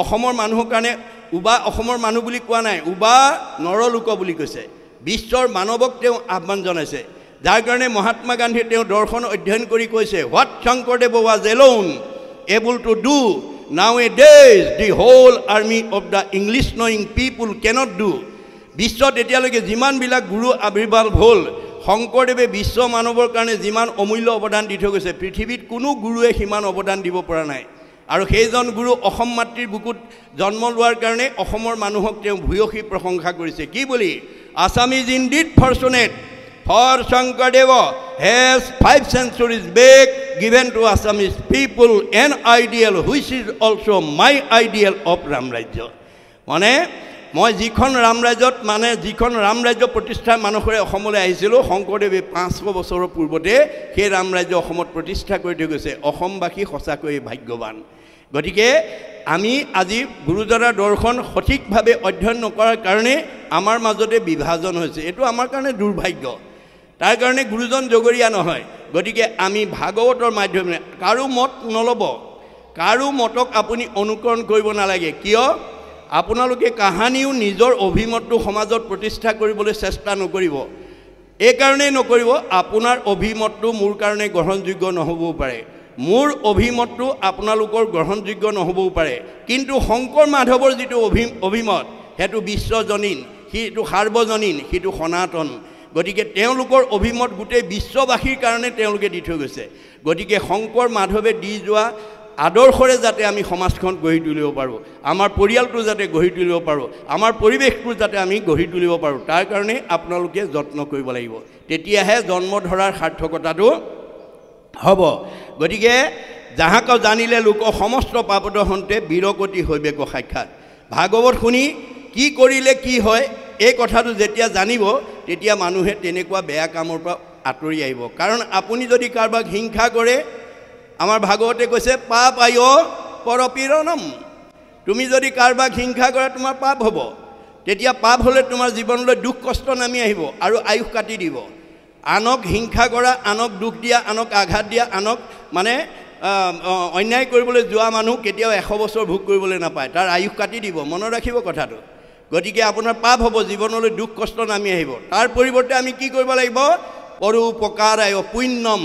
অসমৰ মানুহৰ কাৰণে উবা অসমৰ মানুহ বুলি কোৱা নাই, উবা নৰলোক বুলি কৈছে। বিশ্বৰ মানৱক তেওঁ আহ্বান জনাইছে, যাৰ কাৰণে মহাত্মা গান্ধীয়ে তেওঁ দৰ্শন অধ্যয়ন কৰি কৈছে, what Shankardev was alone able to do nowadays the whole army of the English knowing people cannot do. বিশ্বত এতিয়ালৈকে যিমানবিলাক গুৰু আৱিৰ্ভাৱ হ'ল, শংকৰদেৱে বিশ্ব মানৱৰ কাৰণে যিমান অমূল্য অৱদান দি থৈ গৈছে, পৃথিৱীত কোনো গুৰুৱে সিমান অৱদান দিব পৰা নাই। আৰু সেইজন গুৰু অসম মাতৃৰ বুকুত জন্ম লোৱাৰ কাৰণে অসমৰ মানুহক তেওঁ ভূয়সী প্ৰশংসা কৰিছে। কি বুলি? Assamese indeed fortunate for Shankardeva has 5 centuries back given to Assamese people an ideal which is also my ideal of Ramrajya. মানে মই যিখন ৰামৰাজ্যত যিখন ৰামৰাজ্য প্ৰতিষ্ঠাৰ মানুহৰে অসমলৈ আহিছিলোঁ, শংকৰদেৱে 500 বছৰৰ পূৰ্বতে সেই ৰামৰাজ্য অসমত প্ৰতিষ্ঠা কৰি থৈ গৈছে। অসমবাসী সঁচাকৈ ভাগ্যৱান। গতিকে আমি আজি গুৰুজনাৰ দৰ্শন সঠিকভাৱে অধ্যয়ন নকৰাৰ কাৰণে আমাৰ মাজতে বিভাজন হৈছে। এইটো আমাৰ কাৰণে দুৰ্ভাগ্য। তাৰ কাৰণে গুৰুজন জগৰীয়া নহয়। গতিকে আমি ভাগৱতৰ মাধ্যমেৰে কাৰো মত নল'ব, কাৰো মতক আপুনি অনুকৰণ কৰিব নালাগে। কিয়? আপোনালোকে কাহানিও নিজৰ অভিমতটো সমাজত প্ৰতিষ্ঠা কৰিবলৈ চেষ্টা নকৰিব। এই কাৰণেই নকৰিব, আপোনাৰ অভিমতটো মোৰ কাৰণে গ্ৰহণযোগ্য নহ'বও পাৰে, মোৰ অভিমতটো আপোনালোকৰ গ্ৰহণযোগ্য নহ'বও পাৰে, কিন্তু শংকৰ মাধৱৰ যিটো অভিমত সেইটো বিশ্বজনীন, সিটো সাৰ্বজনীন, সিটো সনাতন। গতিকে তেওঁলোকৰ অভিমত গোটেই বিশ্ববাসীৰ কাৰণে তেওঁলোকে দি থৈ গৈছে। গতিকে শংকৰ মাধৱে দি যোৱা আদৰ্শৰে যাতে আমি সমাজখন গঢ়ি তুলিব পাৰোঁ, আমাৰ পৰিয়ালটো যাতে গঢ়ি তুলিব পাৰোঁ, আমাৰ পৰিৱেশটো যাতে আমি গঢ়ি তুলিব পাৰোঁ, তাৰ কাৰণে আপোনালোকে যত্ন কৰিব লাগিব। তেতিয়াহে জন্ম ধৰাৰ সাৰ্থকতাটো হ'ব। গতিকে যাহাক জানিলে লোক সমস্ত পাপত হন্তে বিৰকতি হৈবেক সাক্ষাৎ। ভাগৱত শুনি কি কৰিলে কি হয়, এই কথাটো যেতিয়া জানিব, তেতিয়া মানুহে তেনেকুৱা বেয়া কামৰ পৰা আঁতৰি আহিব। কাৰণ আপুনি যদি কাৰোবাক হিংসা কৰে, আমাৰ ভাগৱতে কৈছে পাপ আয় পৰপীড়নম। তুমি যদি কাৰোবাক হিংসা কৰা তোমাৰ পাপ হ'ব। তেতিয়া পাপ হ'লে তোমাৰ জীৱনলৈ দুখ কষ্ট নামি আহিব আৰু আয়ুস কাটি দিব। আনক হিংসা কৰা, আনক দুখ দিয়া, আনক আঘাত দিয়া, আনক অন্যায় কৰিবলৈ যোৱা মানুহ কেতিয়াও 100 বছৰ ভোগ কৰিবলৈ নাপায়, তাৰ আয়ুস কাটি দিব। মনত ৰাখিব কথাটো। গতিকে আপোনাৰ পাপ হ'ব, জীৱনলৈ দুখ কষ্ট নামি আহিব। তাৰ পৰিৱৰ্তে আমি কি কৰিব লাগিব? পৰোপকাৰায় পুণ্যম,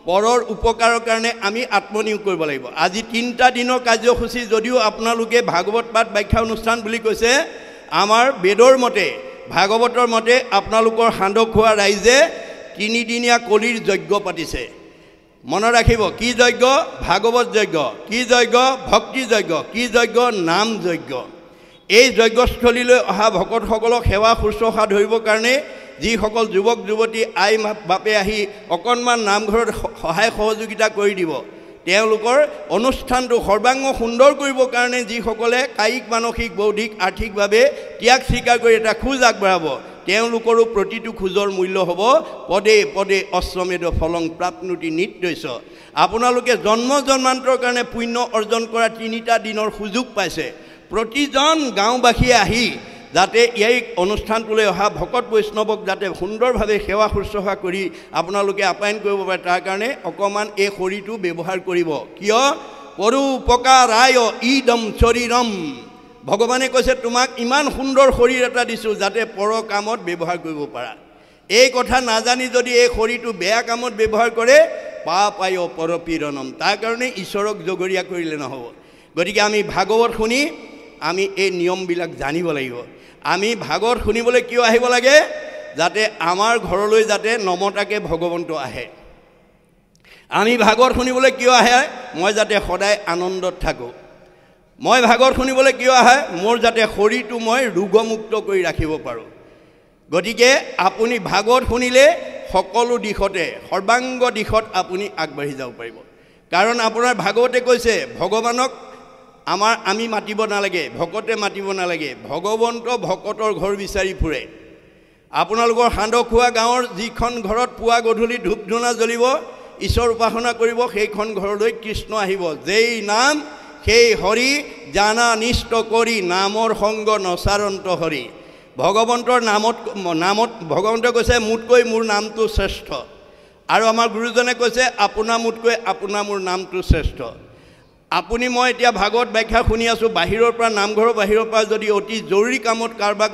পৰৰ উপকাৰৰ কাৰণে আমি আত্মনিয়োগ কৰিব লাগিব। আজি 3টা দিনৰ কাৰ্যসূচী যদিও আপোনালোকে ভাগৱত পাঠ ব্যাখ্যা অনুষ্ঠান বুলি কৈছে, আমাৰ বেদৰ মতে, ভাগৱতৰ মতে আপোনালোকৰ সান্দহ খোৱা ৰাইজে 3 দিনীয়া কলিৰ যজ্ঞ পাতিছে। মনত ৰাখিব, কি যজ্ঞ? ভাগৱত যজ্ঞ। কি যজ্ঞ? ভক্তি যজ্ঞ। কি যজ্ঞ? নাম যজ্ঞ। এই যজ্ঞস্থলীলৈ অহা ভকতসকলক সেৱা শুশ্ৰূষা ধৰিবৰ কাৰণে যিসকল যুৱক যুৱতী আই বাপে আহি অকণমান নামঘৰত সহায় সহযোগিতা কৰি দিব, তেওঁলোকৰ অনুষ্ঠানটো সৰ্বাংগ সুন্দৰ কৰিবৰ কাৰণে যিসকলে কায়িক মানসিক বৌদ্ধিক আৰ্থিকভাৱে ত্যাগ স্বীকাৰ কৰি এটা খোজ আগবঢ়াব, তেওঁলোকৰো প্ৰতিটো খোজৰ মূল্য হ'ব পদে পদে অশ্বমেধ ফলং প্ৰাপ্নুতি নিৰ্দস্য। আপোনালোকে জন্ম জন্মান্তৰ কাৰণে পুণ্য অৰ্জন কৰা 3টা দিনৰ সুযোগ পাইছে। প্ৰতিজন গাঁওবাসীয়ে আহি যাতে এই অনুষ্ঠানটোলৈ অহা ভকত বৈষ্ণৱক যাতে সুন্দৰভাৱে সেৱা শুশ্ৰূষা কৰি আপোনালোকে আপ্যায়ন কৰিব পাৰে, তাৰ কাৰণে অকণমান এই শৰীৰটো ব্যৱহাৰ কৰিব। কিয়? পৰোপকাৰায় ইদম শৰীৰম। ভগৱানে কৈছে তোমাক ইমান সুন্দৰ শৰীৰ এটা দিছোঁ যাতে পৰ কামত ব্যৱহাৰ কৰিব পাৰা। এই কথা নাজানি যদি এই শৰীৰটো বেয়া কামত ব্যৱহাৰ কৰে, পাপ আয় পৰপীড়নম। তাৰ কাৰণে ঈশ্বৰক জগৰীয়া কৰিলে নহ'ব। গতিকে আমি ভাগৱত শুনি আমি এই নিয়মবিলাক জানিব লাগিব। আমি ভাগৱত শুনিবলৈ কিয় আহিব লাগে? যাতে আমাৰ ঘৰলৈ যাতে নমতাকে ভগৱন্ত আহে। আমি ভাগৱত শুনিবলৈ কিয় আহে? মই যাতে সদায় আনন্দত থাকোঁ। মই ভাগৱত শুনিবলৈ কিয় আহে? মোৰ যাতে শৰীৰটো মই ৰোগমুক্ত কৰি ৰাখিব পাৰোঁ। গতিকে আপুনি ভাগৱত শুনিলে সকলো দিশতে সৰ্বাংগ দিশত আপুনি আগবাঢ়ি যাব পাৰিব। কাৰণ আপোনাৰ ভাগৱতে কৈছে ভগৱানক আমি মাতিব নালাগে, ভকতে মাতিব নালাগে, ভগৱন্ত ভকতৰ ঘৰ বিচাৰি ফুৰে। আপোনালোকৰ সান্দখোৱা গাঁৱৰ যিখন ঘৰত পুৱা গধূলি ধূপ ধূনা জ্বলিব, ঈশ্বৰ উপাসনা কৰিব, সেইখন ঘৰলৈ কৃষ্ণ আহিব। যেই নাম সেই হৰি জানা নিষ্ঠ কৰি নামৰ সংগ নচাৰন্ত হৰি। ভগৱন্তৰ নামত ভগৱন্তে কৈছে মোতকৈ মোৰ নামটো শ্ৰেষ্ঠ। আৰু আমাৰ গুৰুজনে কৈছে আপোনাৰ মোতকৈ আপোনাৰ মোৰ নামটো শ্ৰেষ্ঠ। আপুনি মই এতিয়া ভাগৱত ব্যাখ্যা শুনি আছোঁ, বাহিৰৰ পৰা নামঘৰৰ বাহিৰৰ পৰা যদি অতি জৰুৰী কামত কাৰোবাক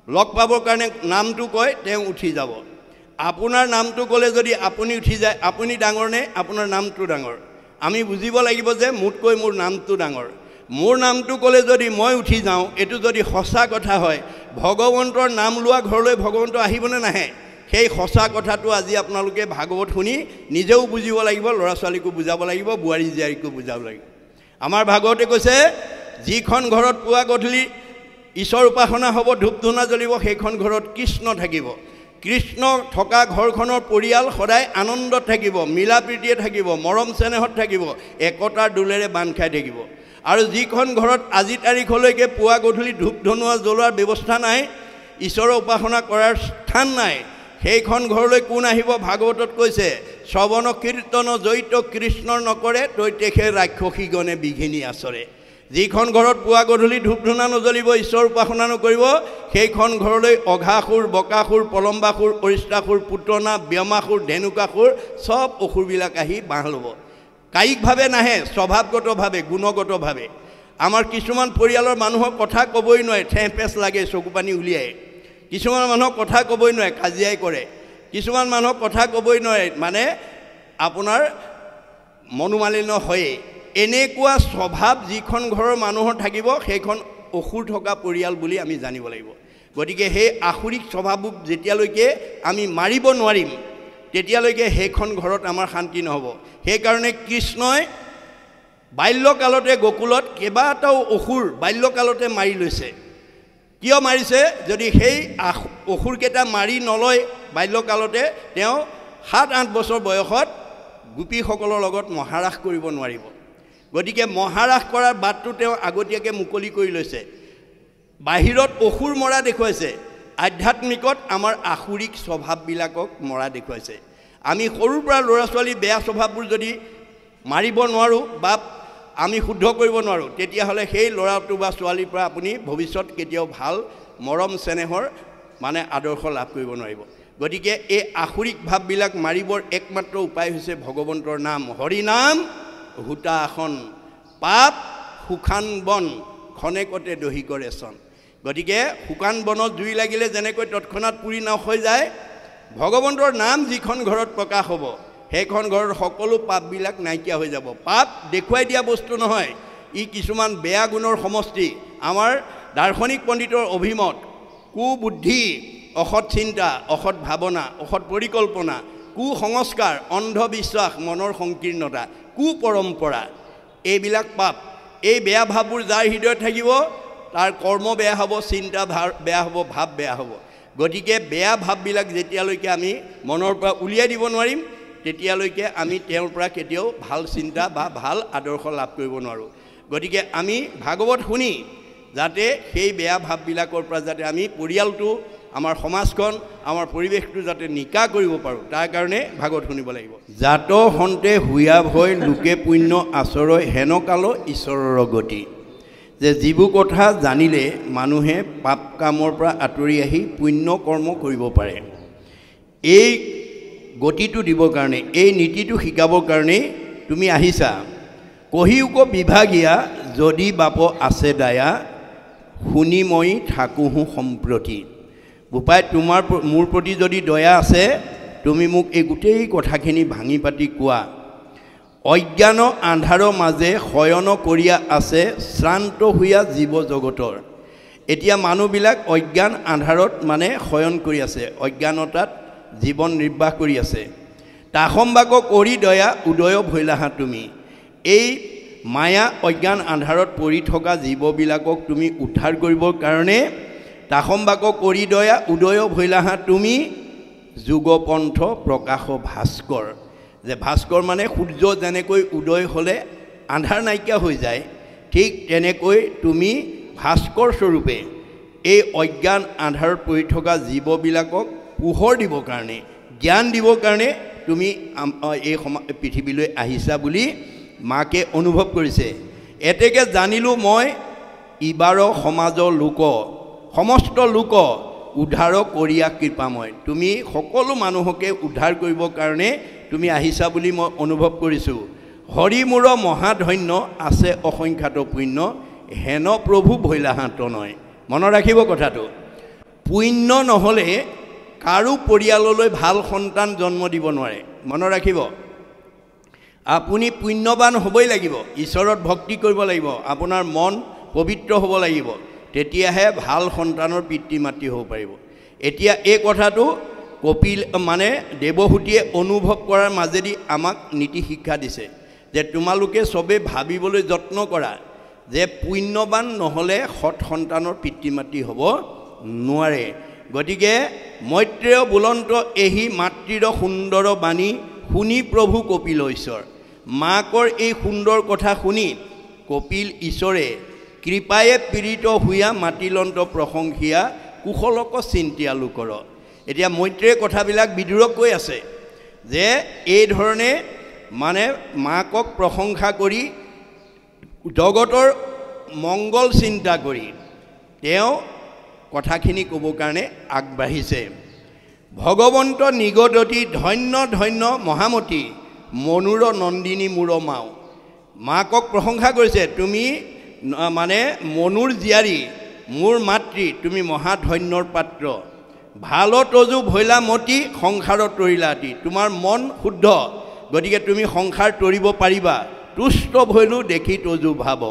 লগ পাবৰ কাৰণে নামটো কয়, তেওঁ উঠি যাব। আপোনাৰ নামটো ক'লে যদি আপুনি উঠি যায়, আপুনি ডাঙৰ নে আপোনাৰ নামটো ডাঙৰ? আমি বুজিব লাগিব যে মোতকৈ মোৰ নামটো ডাঙৰ। মোৰ নামটো ক'লে যদি মই উঠি যাওঁ, এইটো যদি সঁচা কথা হয়, ভগৱন্তৰ নাম লোৱা ঘৰলৈ ভগৱন্ত আহিবনে নাহে? সেই সঁচা কথাটো আজি আপোনালোকে ভাগৱত শুনি নিজেও বুজিব লাগিব, ল'ৰা ছোৱালীকো বুজাব লাগিব, বোৱাৰী জীয়াৰীকো বুজাব লাগিব। আমাৰ ভাগৱতে কৈছে যিখন ঘৰত পুৱা গধূলি ঈশ্বৰ উপাসনা হ'ব, ধূপ ধূনা জ্বলিব, সেইখন ঘৰত কৃষ্ণ থাকিব। কৃষ্ণ থকা ঘৰখনৰ পৰিয়াল সদায় আনন্দত থাকিব, মিলা প্ৰীতিয়ে থাকিব, মৰম চেনেহত থাকিব, একতাৰ দোলেৰে বান্ধ খাই থাকিব। আৰু যিখন ঘৰত আজি তাৰিখলৈকে পুৱা গধূলি ধূপ ধুনা জ্বলোৱাৰ ব্যৱস্থা নাই, ঈশ্বৰৰ উপাসনা কৰাৰ স্থান নাই, সেইখন ঘৰলৈ কোন আহিব? ভাগৱতত কৈছে শ্ৰৱণ কীৰ্তন জড়িত কৃষ্ণৰ নকৰে, তৈতেখে ৰাক্ষসীগণে বিঘিনি আচৰে। যিখন ঘৰত পুৱা গধূলি ধূপ ধূনা নজ্বলিব, ঈশ্বৰ উপাসনা নকৰিব, সেইখন ঘৰলৈ অঘাসুৰ, বকাসুৰ, পলম্বাসুৰ, অৰিষ্টাসুৰ, পুতনা, ব্যামাসুৰ, ধেনুকাসুৰ চব অসুৰবিলাক আহি বাঁহ ল'ব। কায়িকভাৱে নাহে, স্বভাৱগতভাৱে, গুণগতভাৱে। আমাৰ কিছুমান পৰিয়ালৰ মানুহৰ কথা ক'বই নোৱাৰে, ঠেহ পেচ লাগে, চকু পানী উলিয়াই। কিছুমান মানুহক কথা ক'বই নোৱাৰে, কাজিয়াই কৰে। কিছুমান মানুহক কথা ক'বই নোৱাৰে, মানে আপোনাৰ মনোমালিন্য হয়েই। এনেকুৱা স্বভাৱ যিখন ঘৰৰ মানুহৰ থাকিব, সেইখন অসুৰ থকা পৰিয়াল বুলি আমি জানিব লাগিব। গতিকে সেই আসুৰিক স্বভাৱবোৰ যেতিয়ালৈকে আমি মাৰিব নোৱাৰিম, তেতিয়ালৈকে সেইখন ঘৰত আমাৰ শান্তি নহ'ব। সেইকাৰণে কৃষ্ণই বাল্যকালতে গকুলত কেইবাটাও অসুৰ বাল্যকালতে মাৰি লৈছে। কিয় মাৰিছে? যদি সেই অসুৰকেইটা মাৰি নলয় বাল্যকালতে, তেওঁ 7-8 বছৰ বয়সত গোপীসকলৰ লগত মহাৰাস কৰিব নোৱাৰিব। গতিকে মহাৰাস কৰাৰ বাটটো তেওঁ আগতীয়াকৈ মুকলি কৰি লৈছে। বাহিৰত অসুৰ মৰা দেখুৱাইছে, আধ্যাত্মিকত আমাৰ আসুৰিক স্বভাৱবিলাকক মৰা দেখুৱাইছে। আমি সৰুৰ পৰা ল'ৰা ছোৱালী বেয়া স্বভাৱবোৰ যদি মাৰিব নোৱাৰোঁ বা আমি শুদ্ধ কৰিব নোৱাৰোঁ, তেতিয়াহ'লে সেই ল'ৰাটো বা ছোৱালীৰ পৰা আপুনি ভৱিষ্যত কেতিয়াও ভাল মৰম চেনেহৰ মানে আদৰ্শ লাভ কৰিব নোৱাৰিব। গতিকে এই আসুৰিক ভাৱবিলাক মাৰিবৰ একমাত্ৰ উপায় হৈছে ভগৱন্তৰ নাম। হৰি নাম হোতা আসন, পাপ শুকান বন, খনেকতে দহি কৰে চন। গতিকে শুকান বনত জুই লাগিলে যেনেকৈ তৎক্ষণাত পুৰি নাশ হৈ যায়, ভগৱন্তৰ নাম যিখন ঘৰত প্ৰকাশ হ'ব, সেইখন ঘৰৰ সকলো পাপবিলাক নাইকিয়া হৈ যাব। পাপ দেখুৱাই দিয়া বস্তু নহয়, ই কিছুমান বেয়া গুণৰ সমষ্টি। আমাৰ দাৰ্শনিক পণ্ডিতৰ অভিমত কুবুদ্ধি, অসৎ চিন্তা, অসৎ ভাৱনা, অসৎ পৰিকল্পনা, কুসংস্কাৰ, অন্ধবিশ্বাস, মনৰ সংকীৰ্ণতা, কুপৰম্পৰা, এইবিলাক পাপ। এই বেয়া ভাৱবোৰ যাৰ হৃদয়ত থাকিব, তাৰ কৰ্ম বেয়া হ'ব, চিন্তা বেয়া হ'ব, ভাৱ বেয়া হ'ব। গতিকে বেয়া ভাৱবিলাক যেতিয়ালৈকে আমি মনৰ পৰা উলিয়াই দিব নোৱাৰিম, তেতিয়ালৈকে আমি তেওঁৰ পৰা কেতিয়াও ভাল চিন্তা বা ভাল আদৰ্শ লাভ কৰিব নোৱাৰোঁ। গতিকে আমি ভাগৱত শুনি যাতে সেই বেয়া ভাৱবিলাকৰ পৰা যাতে আমি পৰিয়ালটো, আমাৰ সমাজখন, আমাৰ পৰিৱেশটো যাতে নিকা কৰিব পাৰোঁ, তাৰ কাৰণে ভাগৱত শুনিব লাগিব। জাত সন্তে হুয়া ভয় লোকে পুণ্য আচৰয় হেনকাল ঈশ্বৰৰ গতি। যে যিবোৰ কথা জানিলে মানুহে পাপ কামৰ পৰা আঁতৰি আহি পুণ্য কৰ্ম কৰিব পাৰে, এই গতিটো দিবৰ কাৰণে, এই নীতিটো শিকাবৰ কাৰণেই তুমি আহিছা। কহিউক বিভাগীয়া যদি বাপ আছে দায়া, শুনি মই থাকোঁ সম্প্ৰতি। বোপাই মোৰ প্ৰতি যদি দয়া আছে, তুমি মোক এই গোটেই কথাখিনি ভাঙি পাতি কোৱা। অজ্ঞান আন্ধাৰৰ মাজে শয়ন কৰিয়া আছে শ্ৰান্ত হোৱা জীৱ জগতৰ। এতিয়া মানুহবিলাক অজ্ঞান আন্ধাৰত মানে শয়ন কৰি আছে, অজ্ঞানতাত জীৱন নিৰ্বাহ কৰি আছে। তাসম্বাক কৰি দয়া উদয় ভৈলাহা তুমি। এই মায়া অজ্ঞান আন্ধাৰত পৰি থকা জীৱবিলাকক তুমি উদ্ধাৰ কৰিবৰ কাৰণে তাসম্বাক কৰি দয়া উদয় ভৈলাহা তুমি যুগপন্থ প্ৰকাশ ভাস্কৰ। যে ভাস্কৰ মানে সূৰ্য যেনেকৈ উদয় হ'লে আন্ধাৰ নাইকিয়া হৈ যায়, ঠিক তেনেকৈ তুমি ভাস্কৰ স্বৰূপে এই অজ্ঞান আন্ধাৰত পৰি থকা জীৱবিলাকক পোহৰ দিবৰ কাৰণে, জ্ঞান দিবৰ কাৰণে তুমি এই পৃথিৱীলৈ আহিছা বুলি মাকে অনুভৱ কৰিছে। এতেকে জানিলোঁ মই ইবাৰ সমাজৰ লোক সমস্ত লোক উদ্ধাৰ কৰিয়া কৃপাময়। তুমি সকলো মানুহকে উদ্ধাৰ কৰিবৰ কাৰণে তুমি আহিছা বুলি মই অনুভৱ কৰিছোঁ। হৰি মূৰ মহাধন্য আছে অসংখ্যাত পুণ্য হেন প্ৰভু ভৈলাহাত নয়। মনত ৰাখিব কথাটো, পুণ্য নহ'লে কাৰো পৰিয়াললৈ ভাল সন্তান জন্ম দিব নোৱাৰে। মনত ৰাখিব, আপুনি পুণ্যৱান হ'বই লাগিব, ঈশ্বৰৰ ভক্তি কৰিব লাগিব, আপোনাৰ মন পবিত্ৰ হ'ব লাগিব, তেতিয়াহে ভাল সন্তানৰ পিতৃ মাতৃ হ'ব পাৰিব। এতিয়া এই কথাটো কপিল মানে দেৱহূতিয়ে অনুভৱ কৰাৰ মাজেদি আমাক নীতি শিক্ষা দিছে যে তোমালোকে চবেই ভাবিবলৈ যত্ন কৰা যে পুণ্যৱান নহ'লে সৎ সন্তানৰ পিতৃ মাতৃ হ'ব নোৱাৰে। গতিকে মৈত্ৰেয় বুলন্ত এহি মাতৃৰ সুন্দৰ বাণী শুনি প্ৰভু কপিল ঈশ্বৰ। মাকৰ এই সুন্দৰ কথা শুনি কপিল ঈশ্বৰে কৃপায়ে পীড়িত হোৱা মাতিলন্ত প্ৰশংসিয়া কুশলক চিন্তিয়া লোকৰ। এতিয়া মৈত্ৰেয় কথাবিলাক বিদুৰক কৈ আছে যে এই ধৰণে মানে মাকক প্ৰশংসা কৰি জগতৰ মংগল চিন্তা কৰি তেওঁ কথাখিনি ক'বৰ কাৰণে আগবাঢ়িছে। ভগৱন্ত নিগদতি ধন্য ধন্য মহামতী মনুৰ নন্দিনী মূৰ মাও। মাকক প্ৰশংসা কৰিছে, তুমি মানে মনুৰ জীয়াৰী, মোৰ মাতৃ, তুমি মহাধন্যৰ পাত্ৰ। ভাল তজু ভৈলা মতি সংসাৰত তৰিলা আতি। তোমাৰ মন শুদ্ধ, গতিকে তুমি সংসাৰ তৰিব পাৰিবা। তুষ্ট ভৈলো দেখি তজু ভাৱ।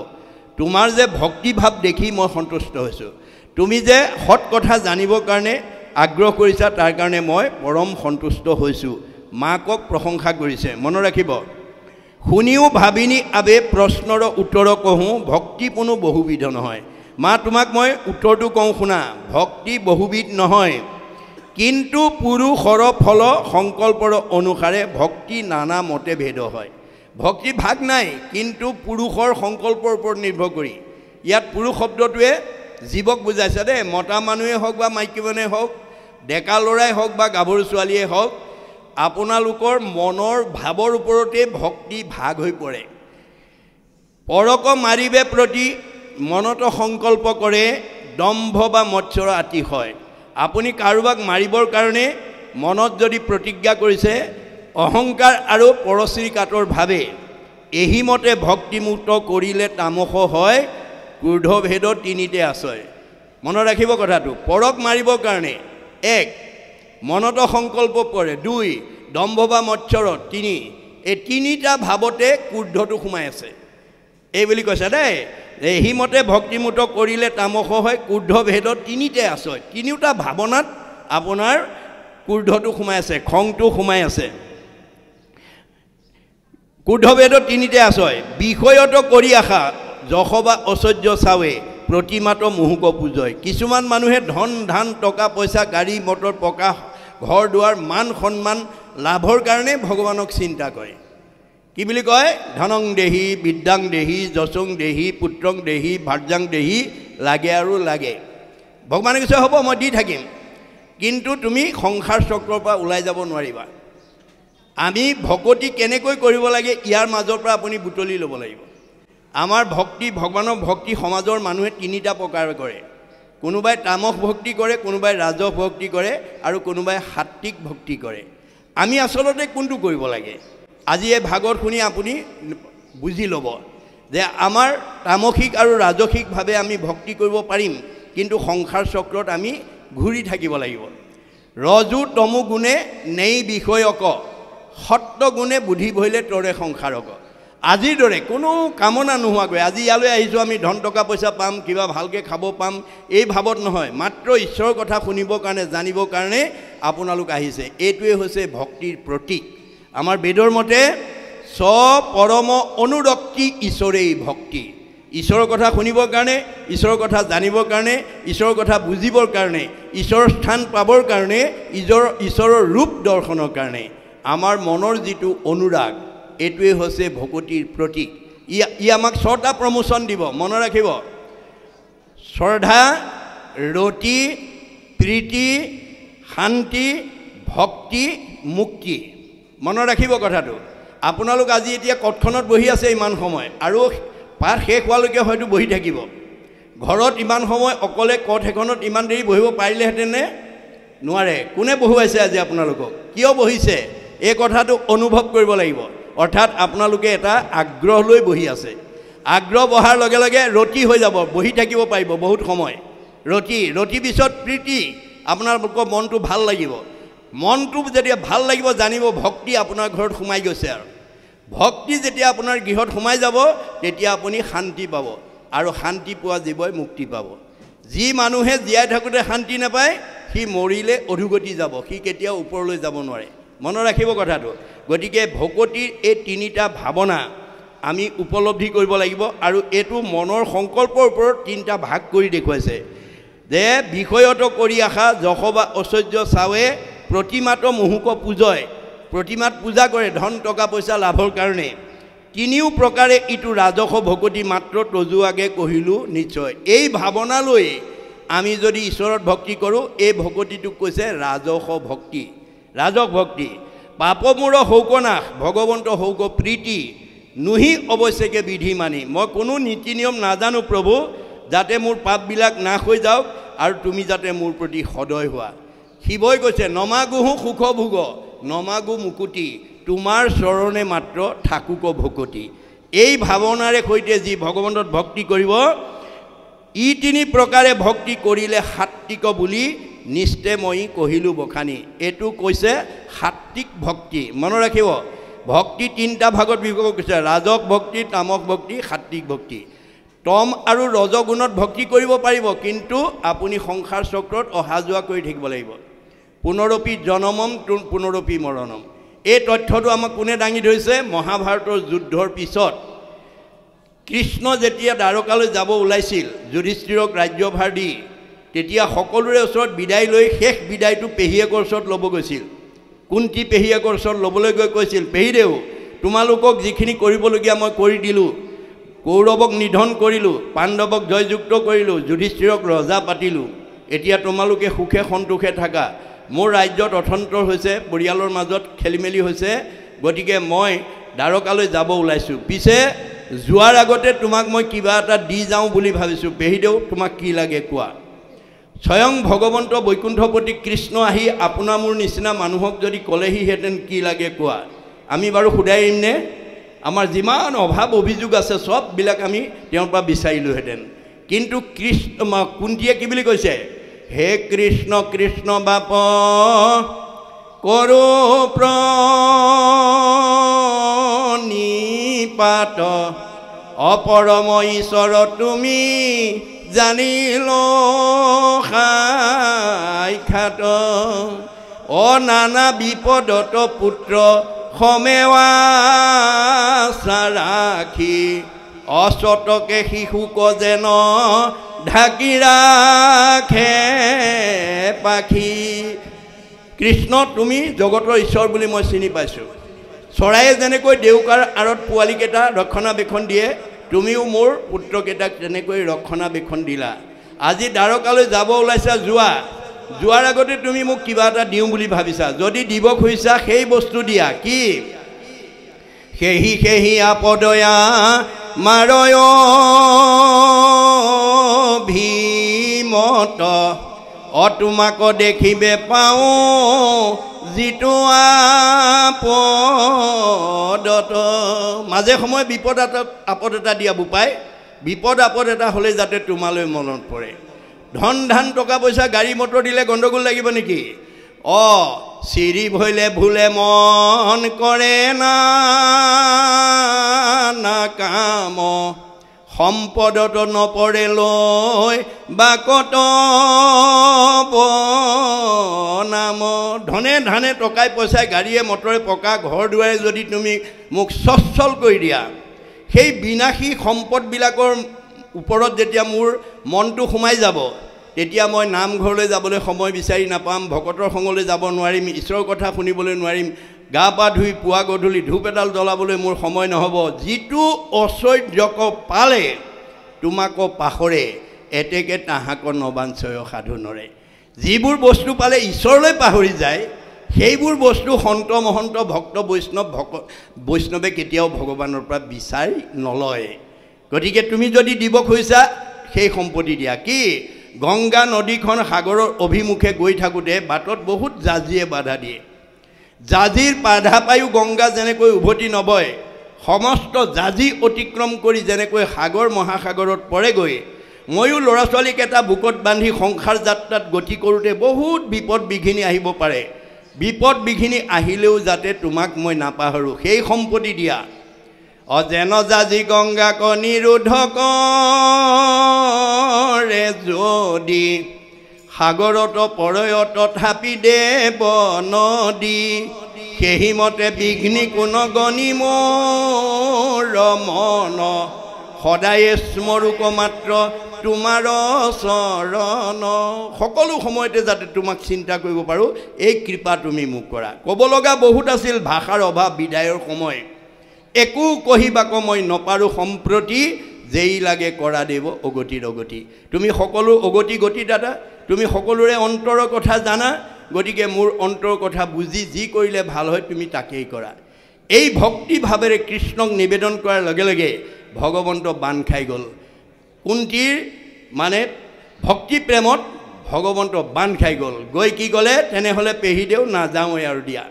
তোমাৰ যে ভক্তিভাৱ দেখি মই সন্তুষ্ট হৈছোঁ। তুমি যে সৎ কথা জানিবৰ কাৰণে আগ্ৰহ কৰিছা, তাৰ কাৰণে মই পৰম সন্তুষ্ট হৈছোঁ। মাকক প্ৰশংসা কৰিছে। মনত ৰাখিব, শুনিও ভাবিনি আবে প্ৰশ্নৰ উত্তৰ কহোঁ ভক্তি কোনো বহুবিধ নহয়। মা তোমাক মই উত্তৰটো কওঁ শুনা, ভক্তি বহুবিধ নহয়, কিন্তু পুৰুষৰ ফল সংকল্পৰ অনুসাৰে ভক্তি নানা মতে ভেদ হয়। ভক্তি ভাগ নাই, কিন্তু পুৰুষৰ সংকল্পৰ ওপৰত নিৰ্ভৰ কৰি। ইয়াত পুৰুষ শব্দটোৱে জীৱক বুজাইছে দেই, মতা মানুহে হওক বা মাইকী মানুহে হওক, ডেকা ল'ৰাই হওক বা গাভৰু ছোৱালীয়ে হওক, আপোনালোকৰ মনৰ ভাৱৰ ওপৰতে ভক্তি ভাগ হৈ পৰে। পৰক মাৰিবে প্ৰতি মনত সংকল্প কৰে দম্ভ বা মৎসৰ আতি হয়। আপুনি কাৰোবাক মাৰিবৰ কাৰণে মনত যদি প্ৰতিজ্ঞা কৰিছে, অহংকাৰ আৰু পৰশ্ৰীকাতৰ ভাৱে এহিমতে ভক্তিমুক্ত কৰিলে তামস হয় ক্ৰোধভেদ তিনিতে আছয়। মনত ৰাখিব কথাটো, পৰক মাৰিবৰ কাৰণে এক মনত সংকল্প কৰে, দুই দম্ভ বা মৎসৰত, তিনি এই তিনিটা ভাৱতে ক্ৰোধটো সোমাই আছে এই বুলি কৈছে দেই। এহিমতে ভক্তিমুক্ত কৰিলে তামস হয় ক্ৰোধভেদ তিনিতে আছয়। তিনিওটা ভাৱনাত আপোনাৰ ক্ৰোধটো সোমাই আছে, খংটো সোমাই আছে। ক্ৰোধভেদ তিনিতে আছয়। বিষয়ত কৰি আশা যশ বা ঐশ্বৰ্য চাৱে প্ৰতিমাত মুহুক পূজয়। কিছুমান মানুহে ধন ধান টকা পইচা গাড়ী মটৰ পকা ঘৰ দুৱাৰ মান সন্মান লাভৰ কাৰণে ভগৱানক চিন্তা কৰে। কি বুলি কয়? ধনং দেহি বিদ্যাং দেহি যশং দেহি পুত্ৰং দেহি ভাৰ্যাং দেহি, লাগে আৰু লাগে। ভগৱানে কৈছে হ'ব মই দি থাকিম, কিন্তু তুমি সংসাৰ চক্ৰৰ পৰা ওলাই যাব নোৱাৰিবা। আমি ভকতি কেনেকৈ কৰিব লাগে ইয়াৰ মাজৰ পৰা আপুনি বুটলি ল'ব লাগিব। আমাৰ ভক্তি, ভগৱানৰ ভক্তি সমাজৰ মানুহে তিনিটা প্ৰকাৰে কৰে। কোনোবাই তামস ভক্তি কৰে, কোনোবাই ৰাজস ভক্তি কৰে, আৰু কোনোবাই সাত্বিক ভক্তি কৰে। আমি আচলতে কোনটো কৰিব লাগে? আজি এই ভাগত শুনি আপুনি বুজি ল'ব যে আমাৰ তামসিক আৰু ৰাজসিকভাৱে আমি ভক্তি কৰিব পাৰিম, কিন্তু সংসাৰ চক্ৰত আমি ঘূৰি থাকিব লাগিব। ৰজু তমু গুণে নেই বিষয়ক সত্ত্বগুণে বুদ্ধি ভৰিলে তৰে সংসাৰক আজিৰ দৰে কোনো কামনা নোহোৱাকৈ আজি ইয়ালৈ আহিছোঁ আমি ধন টকা পইচা পাম কিবা ভালকৈ খাব পাম এই ভাৱত নহয় মাত্ৰ ঈশ্বৰৰ কথা শুনিবৰ কাৰণে জানিবৰ কাৰণে আপোনালোক আহিছে এইটোৱে হৈছে ভক্তিৰ প্ৰতীক আমাৰ বেদৰ মতে পৰম অনুৰক্তি ঈশ্বৰেই ভক্তি ঈশ্বৰৰ কথা শুনিবৰ কাৰণে ঈশ্বৰৰ কথা জানিবৰ কাৰণে ঈশ্বৰৰ কথা বুজিবৰ কাৰণে ঈশ্বৰৰ স্থান পাবৰ কাৰণে ঈশ্বৰৰ ৰূপ দৰ্শনৰ কাৰণে আমাৰ মনৰ যিটো অনুৰাগ এইটোৱে হৈছে ভকতিৰ প্ৰতীক ই আমাক 6টা প্ৰমোচন দিব মনত ৰাখিব শ্ৰদ্ধা ৰতি প্ৰীতি শান্তি ভক্তি মুক্তি মনত ৰাখিব কথাটো আপোনালোক আজি এতিয়া কঠখনত বহি আছে ইমান সময় আৰু পাঠ শেষ হোৱালৈকে হয়তো বহি থাকিব ঘৰত ইমান সময় অকলে কঠ এখনত ইমান দেৰি বহিব পাৰিলেহেঁতেনে নোৱাৰে কোনে বহুৱাইছে আজি আপোনালোকক কিয় বহিছে এই কথাটো অনুভৱ কৰিব লাগিব অৰ্থাৎ আপোনালোকে এটা আগ্ৰহ লৈ বহি আছে আগ্ৰহ বহাৰ লগে লগে ৰতি হৈ যাব বহি থাকিব পাৰিব বহুত সময় ৰতি পিছত প্ৰীতি আপোনালোকৰ মনটো ভাল লাগিব মনটো যেতিয়া ভাল লাগিব জানিব ভক্তি আপোনাৰ ঘৰত সোমাই গৈছে আৰু ভক্তি যেতিয়া আপোনাৰ গৃহত সোমাই যাব তেতিয়া আপুনি শান্তি পাব আৰু শান্তি পোৱা জীৱই মুক্তি পাব যি মানুহে জীয়াই থাকোঁতে শান্তি নাপায় সি মৰিলে অধুগতি যাব সি কেতিয়াও ওপৰলৈ যাব নোৱাৰে মনত ৰাখিব কথাটো গতিকে ভকতিৰ এই 3টা ভাৱনা আমি উপলব্ধি কৰিব লাগিব আৰু এইটো মনৰ সংকল্পৰ ওপৰত 3টা ভাগ কৰি দেখুৱাইছে যে বিষয়ত কৰি আশা যশোবা ঐশ্বৰ্য চাৱে প্ৰতিমাত মুহুক পূজয় প্ৰতিমাত পূজা কৰে ধন টকা পইচা লাভৰ কাৰণে 3 প্ৰকাৰে ইটো ৰাজস ভকতি মাত্ৰ তজুৱাগে কহিলোঁ নিশ্চয় এই ভাৱনা লৈ আমি যদি ঈশ্বৰত ভক্তি কৰোঁ এই ভকতিটোক কৈছে ৰাজস ভক্তি ৰাজক ভক্তি পাপমূৰ হৌকনাশ ভগৱন্ত হৌক প্ৰীতি নুহি অৱশ্যকে বিধি মানি মই কোনো নীতি নিয়ম নাজানো প্ৰভু যাতে মোৰ পাপবিলাক নাশ হৈ যাওক আৰু তুমি যাতে মোৰ প্ৰতি সদয় হোৱা শিৱই কৈছে নমাগুহু সুখ ভোগ নমাগু মুকুতি তোমাৰ চৰণে মাত্ৰ থাকুক ভকতি এই ভাৱনাৰে সৈতে যি ভগৱন্তত ভক্তি কৰিব ই 3 প্ৰকাৰে ভক্তি কৰিলে সাত্বিক বুলি নিশ্চয় মই কহিলোঁ বখানি এইটো কৈছে সাত্বিক ভক্তি মনত ৰাখিব ভক্তি 3টা ভাগত বিভক্ত কৰিছে ৰাজক ভক্তি তামক ভক্তি সাত্বিক ভক্তি তম আৰু ৰজগুণত ভক্তি কৰিব পাৰিব কিন্তু আপুনি সংসাৰ চক্ৰত অহা যোৱা কৰি থাকিব লাগিব পুনৰপি জনমম পুনৰপি মৰণম এই তথ্যটো আমাক কোনে দাঙি ধৰিছে মহাভাৰতৰ যুদ্ধৰ পিছত কৃষ্ণ যেতিয়া দ্বাৰকালৈ যাব ওলাইছিল যুধিষ্ঠিৰক ৰাজ্যভাৰ দি তেতিয়া সকলোৰে ওচৰত বিদায় লৈ শেষ বিদায়টো পেহীয়েকৰ ওচৰত ল'ব গৈছিল কুন্তি পেহীয়েকৰ ওচৰত ল'বলৈ গৈ কৈছিল পেহীদেউ তোমালোকক যিখিনি কৰিবলগীয়া মই কৰি দিলোঁ কৌৰৱক নিধন কৰিলোঁ পাণ্ডৱক জয়যুক্ত কৰিলোঁ যুধিষ্ঠিৰক ৰজা পাতিলোঁ এতিয়া তোমালোকে সুখে সন্তোষে থাকা মোৰ ৰাজ্যত অথন্তৰ হৈছে পৰিয়ালৰ মাজত খেলিমেলি হৈছে গতিকে মই দ্বাৰকালৈ যাব ওলাইছোঁ পিছে যোৱাৰ আগতে তোমাক মই কিবা এটা দি যাওঁ বুলি ভাবিছোঁ পেহীদেউ তোমাক কি লাগে কোৱা স্বয়ং ভগৱন্ত বৈকুণ্ঠপতি কৃষ্ণ আহি আপোনাৰ মোৰ নিচিনা মানুহক যদি ক'লেহিহেঁতেন কি লাগে কোৱা আমি বাৰু সোধাই আহিমনে আমাৰ যিমান অভাৱ অভিযোগ আছে সববিলাক আমি তেওঁৰ পৰা বিচাৰিলোহেঁতেন কিন্তু কৃষ্ণ কুন্তিয়ে কি বুলি কৈছে হে কৃষ্ণ কৃষ্ণ বাপ কৰো প্ৰণিপাত অপৰম ঈশ্বৰ তুমি জানিল সাক্ষাৎ অ নানা বিপদত পুত্ৰ সমেৱা ৰাখি অচতকে শিশুক যেন ঢাকি ৰাখে পাখি কৃষ্ণ তুমি জগতৰ ঈশ্বৰ বুলি মই চিনি পাইছোঁ চৰায়ে যেনেকৈ দেউকাৰ আঁৰত পোৱালিকেইটা ৰক্ষণাবেক্ষণ দিয়ে তুমিও মোৰ পুত্ৰকেইটাক তেনেকৈ ৰক্ষণাবেক্ষণ দিলা আজি দ্বাৰকালৈ যাব ওলাইছা যোৱাৰ আগতে তুমি মোক কিবা এটা দিওঁ বুলি ভাবিছা যদি দিব খুজিছা সেই বস্তু দিয়া কি সেহি আপদয়া মাৰয় ভীমত তোমাক দেখিবে পাওঁ যিটো আপদত মাজে সময়ে বিপদ আপদ এটা দিয়া বোপাই বিপদ আপদ এটা হ'লে যাতে তোমালৈ মনত পৰে ধন ধান টকা পইচা গাড়ী মটৰ দিলে গণ্ডগোল লাগিব নেকি চিৰি ভৈলে ভুলে মন কৰে না কাম সম্পদত নপৰে লৈ বাকত নাম ধনে ধানে টকাই পইচাই গাড়ীয়ে মটৰে পকা ঘৰ দুৱাৰে যদি তুমি মোক সচ্ছল কৰি দিয়া সেই বিনাশী সম্পদবিলাকৰ ওপৰত যেতিয়া মোৰ মনটো সোমাই যাব তেতিয়া মই নামঘৰলৈ যাবলৈ সময় বিচাৰি নাপাম ভকতৰ সংগলৈ যাব নোৱাৰিম ঈশ্বৰৰ কথা শুনিবলৈ নোৱাৰিম গা পা ধুই পুৱা গধূলি ধূপ এডাল জ্বলাবলৈ মোৰ সময় নহ'ব যিটো ঐশ্বৰ্যক পালে তোমাকো পাহৰে এতেকে তাহাক নবাঞ্চয় সাধু নৰে যিবোৰ বস্তু পালে ঈশ্বৰলৈ পাহৰি যায় সেইবোৰ বস্তু সন্ত মহন্ত ভক্ত বৈষ্ণৱে কেতিয়াও ভগৱানৰ পৰা বিচাৰি নলয় গতিকে তুমি যদি দিব খুজিছা সেই সম্পত্তি দিয়া কি গংগা নদীখন সাগৰৰ অভিমুখে গৈ থাকোঁতে বাটত বহুত জাজিয়ে বাধা দিয়ে জাজিৰ বাধা পায়ো গংগা যেনেকৈ উভতি নবয় সমস্ত জাজি অতিক্ৰম কৰি যেনেকৈ সাগৰ মহাসাগৰত পৰেগৈ ময়ো ল'ৰা ছোৱালীক এটা বুকত বান্ধি সংসাৰ যাত্ৰাত গতি কৰোঁতে বহুত বিপদ বিঘিনি আহিব পাৰে বিপদ বিঘিনি আহিলেও যাতে তোমাক মই নাপাহৰোঁ সেই সম্পত্তি দিয়া অজেন জাজি গংগাক নিৰোধ কৰে যদি সাগৰত পৰয় তথাপি দেৱ নদী সেইমতে বিঘ্নি কোন গণি মোৰ মন সদায় স্মৰুক মাত্ৰ তোমাৰ চৰণ সকলো সময়তে যাতে তোমাক চিন্তা কৰিব পাৰোঁ এই কৃপা তুমি মোক কৰা ক'ব লগা বহুত আছিল ভাষাৰ অভাৱ বিদায়ৰ সময় একো কহিবাক মই নপাৰোঁ সম্প্ৰতি যেই লাগে কৰা দেৱ অগতিৰ অগতি তুমি সকলো অগতি গতি দাদা তুমি সকলোৰে অন্তৰৰ কথা জানা গতিকে মোৰ অন্তৰৰ কথা বুজি যি কৰিলে ভাল হয় তুমি তাকেই কৰা এই ভক্তি ভাৱেৰে কৃষ্ণক নিবেদন কৰাৰ লগে লগে ভগৱন্ত বান খাই গ'ল কুন্তীৰ মানে ভক্তি প্ৰেমত ভগৱন্ত বান খাই গ'ল গৈ কি ক'লে তেনেহ'লে পেহীদেউ নাযাওঁৱে আৰু দিয়া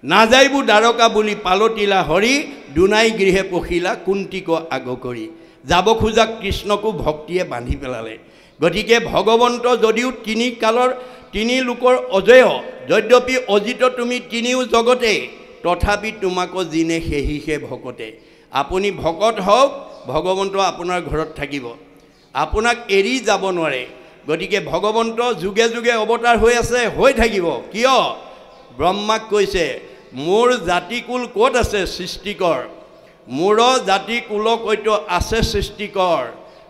নাযাইবো দ্বাৰকা বুলি পালতিলা হৰি দুনাই গৃহে পখিলা কুন্তীক আগ কৰি যাব খোজা কৃষ্ণকো ভক্তিয়ে বান্ধি পেলালে গতিকে ভগৱন্ত যদিও তিনি লোকৰ অজয় যদ্যপি অজিত তুমি তিনিও জগতে তথাপি তোমাকো জিনে সেহিহে ভকতে আপুনি ভকত হওক ভগৱন্ত আপোনাৰ ঘৰত থাকিব আপোনাক এৰি যাব নোৱাৰে গতিকে ভগৱন্ত যুগে যুগে অৱতাৰ হৈ আছে হৈ থাকিব কিয় ব্ৰহ্মাক কৈছে মোৰ জাতিকুল ক'ত আছে সৃষ্টিকৰ মোৰ জাতিকুল কৈত আছে সৃষ্টিকৰ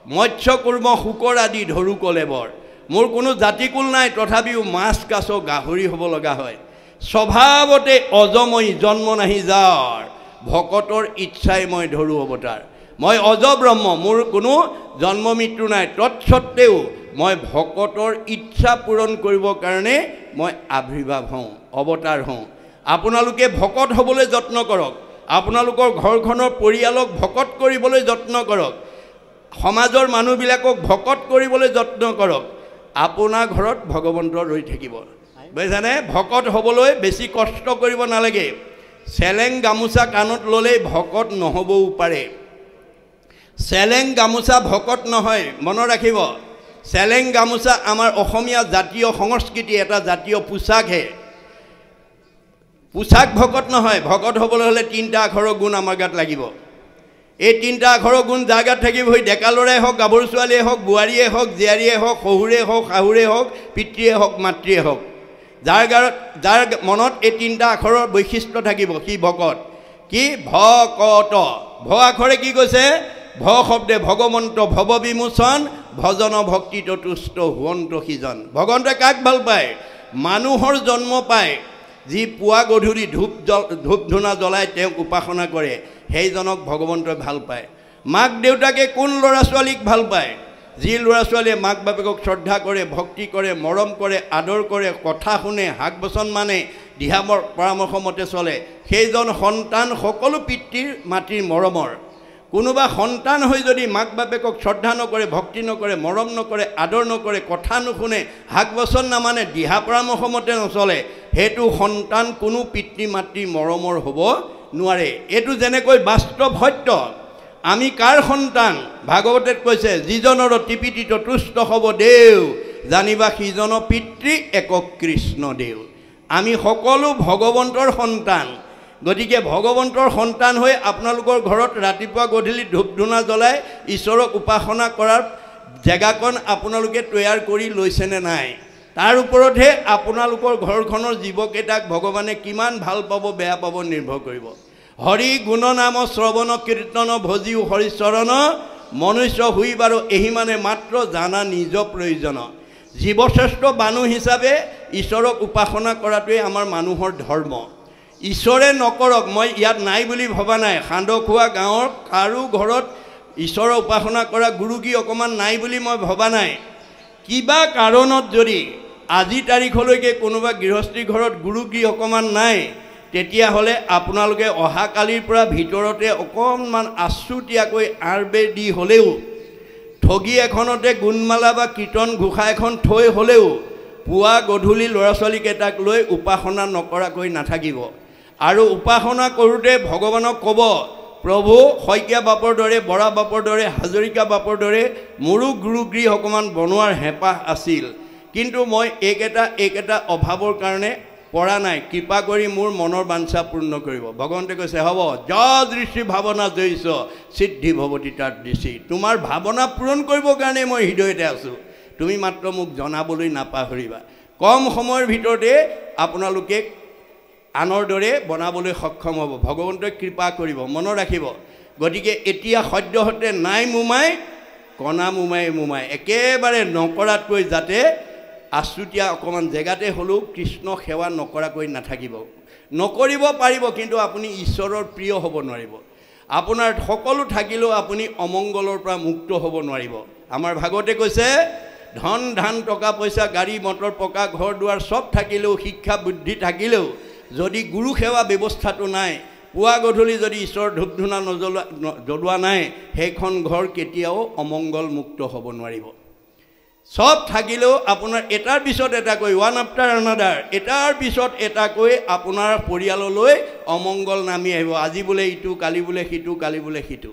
মৎস্য কুৰ্ম শুকৰ আদি ধৰু কলেবৰ মোৰ কোনো জাতিকুল নাই তথাপিও মাছ কাছ গাহৰি হ'ব লগা হয় স্বভাৱতে অজময়ী জন্ম নাহি যাৰ ভকতৰ ইচ্ছাই মই ধৰো অৱতাৰ মই অজ ব্ৰহ্ম মোৰ কোনো জন্ম মৃত্যু নাই তৎসত্ত্বেও মই ভকতৰ ইচ্ছা পূৰণ কৰিবৰ কাৰণে মই আবিৰ্ভাৱ হওঁ অৱতাৰ হওঁ আপোনালোকে ভকত হ'বলৈ যত্ন কৰক আপোনালোকৰ ঘৰখনৰ পৰিয়ালক ভকত কৰিবলৈ যত্ন কৰক সমাজৰ মানুহবিলাকক ভকত কৰিবলৈ যত্ন কৰক আপোনাৰ ঘৰত ভগৱন্ত ৰৈ থাকিব বুজিছানে ভকত হ'বলৈ বেছি কষ্ট কৰিব নালাগে চেলেং গামোচা কাণত ল'লেই ভকত নহ'বও পাৰে চেলেং গামোচা ভকত নহয় মনত ৰাখিব চেলেং গামোচা আমাৰ অসমীয়া জাতীয় সংস্কৃতি এটা জাতীয় পোছাকহে পোছাক ভকত নহয় ভকত হ'বলৈ হ'লে তিনিটা আখৰৰ গুণ আমাৰ গাত লাগিব এই তিনিটা আখৰৰ গুণ যাৰ গাত থাকিবই ডেকা ল'ৰাই হওক গাভৰু ছোৱালীয়ে হওক বোৱাৰীয়ে হওক জীয়াৰীয়ে হওক শহুৰে হওক শাহুৰে হওক পিতৃয়ে হওক মাতৃয়ে হওক যাৰ মনত এই তিনিটা আখৰৰ বৈশিষ্ট্য থাকিব সি ভকত কি ভকত ভ আখৰে কি কৈছে ভ শব্দে ভগৱন্ত ভৱ বিমোচন ভজন ভক্তি তুষ্ট হুৱন্ত সিজন ভগৱন্তই কাক ভাল পায় মানুহৰ জন্ম পায় যি পুৱা গধূলি ধূপ ধূনা জ্বলাই তেওঁক উপাসনা কৰে সেইজনক ভগৱন্তই ভাল পায় মাক দেউতাকে কোন ল'ৰা ছোৱালীক ভাল পায় যি ল'ৰা ছোৱালীয়ে মাক বাপেকক শ্ৰদ্ধা কৰে ভক্তি কৰে মৰম কৰে আদৰ কৰে কথা শুনে হাক বচন মানে দিহা পৰামৰ্শ মতে চলে সেইজন সন্তান সকলো পিতৃৰ মাতৃৰ মৰমৰ কোনোবা সন্তান হৈ যদি মাক বাপেকক শ্ৰদ্ধা নকৰে ভক্তি নকৰে মৰম নকৰে আদৰ নকৰে কথা নুশুনে হাক বচন নামানে দিহা পৰামৰ্শ মতে নচলে সেইটো সন্তান কোনো পিতৃ মাতৃ মৰমৰ হ'ব নোৱাৰে এইটো যেনেকৈ বাস্তৱ সত্য আমি কাৰ সন্তান ভাগৱতত কৈছে যিজনৰ ত্ৰিপিটিত তুষ্ট হ'ব দেও জানিবা সিজন পিতৃ এক কৃষ্ণ দেও আমি সকলো ভগৱন্তৰ সন্তান গতিকে ভগৱন্তৰ সন্তান হৈ আপোনালোকৰ ঘৰত ৰাতিপুৱা গধূলি ধূপ ধূনা জ্বলাই ঈশ্বৰক উপাসনা কৰাৰ জেগাকণ আপোনালোকে তৈয়াৰ কৰি লৈছেনে নাই তাৰ ওপৰতহে আপোনালোকৰ ঘৰখনৰ জীৱকেইটাক ভগৱানে কিমান ভাল পাব বেয়া পাব নিৰ্ভৰ কৰিব হৰি গুণ নাম শ্ৰৱণ কীৰ্তন ভজিও হৰিচৰণ মনুষ্য হুই বাৰু এহি মানে মাত্ৰ জানা নিজ প্ৰয়োজন জীৱশ্ৰেষ্ঠ মানুহ হিচাপে ঈশ্বৰক উপাসনা কৰাটোৱে আমাৰ মানুহৰ ধৰ্ম ঈশ্বৰে নকৰক মই ইয়াত নাই বুলি ভবা নাই খান্দখোৱা গাঁৱৰ কাৰো ঘৰত ঈশ্বৰৰ উপাসনা কৰা গুৰুগী অকণমান নাই বুলি মই ভবা নাই কিবা কাৰণত যদি আজি তাৰিখলৈকে কোনোবা গৃহস্থী ঘৰত গুৰুগী অকণমান নাই তেতিয়াহ'লে আপোনালোকে অহাকালিৰ পৰা ভিতৰতে অকণমান আছুতীয়াকৈ আৰবে দি হ'লেও ঠগী এখনতে গুণমালা বা কীৰ্তন ঘোষা এখন থৈ হ'লেও পুৱা গধূলি ল'ৰা ছোৱালীকেইটাক লৈ উপাসনা নকৰাকৈ নাথাকিব আৰু উপাসনা কৰোঁতে ভগৱানক ক'ব প্ৰভু শইকীয়া বাপৰ দৰে বৰা বাপৰ দৰে হাজৰিকা বাপৰ দৰে মোৰো গুৰুগৃহ অকণমান বনোৱাৰ হেঁপাহ আছিল কিন্তু মই এইকেইটা অভাৱৰ কাৰণে পৰা নাই কৃপা কৰি মোৰ মনৰ বাঞ্ছা পূৰ্ণ কৰিব ভগৱন্তে কৈছে হ'ব যদৃষ্টি ভাৱনা জয়িছ সিদ্ধি ভৱতী তাৰ দৃষ্টি তোমাৰ ভাৱনা পূৰণ কৰিবৰ কাৰণে মই হৃদয়তে আছোঁ তুমি মাত্ৰ মোক জনাবলৈ নাপাহৰিবা কম সময়ৰ ভিতৰতে আপোনালোকে আনৰ দৰে বনাবলৈ সক্ষম হ'ব ভগৱন্তই কৃপা কৰিব মনত ৰাখিব গতিকে এতিয়া সদ্যহতে নাই মোমাই কণা মোমাই একেবাৰে নকৰাতকৈ যাতে আছুতীয়া অকণমান জেগাতে হ'লেও কৃষ্ণ সেৱা নকৰাকৈ নাথাকিব নকৰিব পাৰিব কিন্তু আপুনি ঈশ্বৰৰ প্ৰিয় হ'ব নোৱাৰিব আপোনাৰ সকলো থাকিলেও আপুনি অমংগলৰ পৰা মুক্ত হ'ব নোৱাৰিব আমাৰ ভাগৱতে কৈছে ধন ধান টকা পইচা গাড়ী মটৰ পকা ঘৰ দুৱাৰ চব থাকিলেও শিক্ষা বুদ্ধি থাকিলেও যদি গুৰু সেৱা ব্যৱস্থাটো নাই পুৱা গধূলি যদি ঈশ্বৰ ধূপ ধূনা জ্বলোৱা নাই সেইখন ঘৰ কেতিয়াও অমংগল মুক্ত হ'ব নোৱাৰিব সব থাকিলেও আপোনাৰ এটাৰ পিছত এটাকৈ ওৱান আফটাৰ আনাদাৰ এটাৰ পিছত এটাকৈ আপোনাৰ পৰিয়াললৈ অমংগল নামি আহিব আজি বোলে ইটো কালি বোলে সিটো কালি বোলে সিটো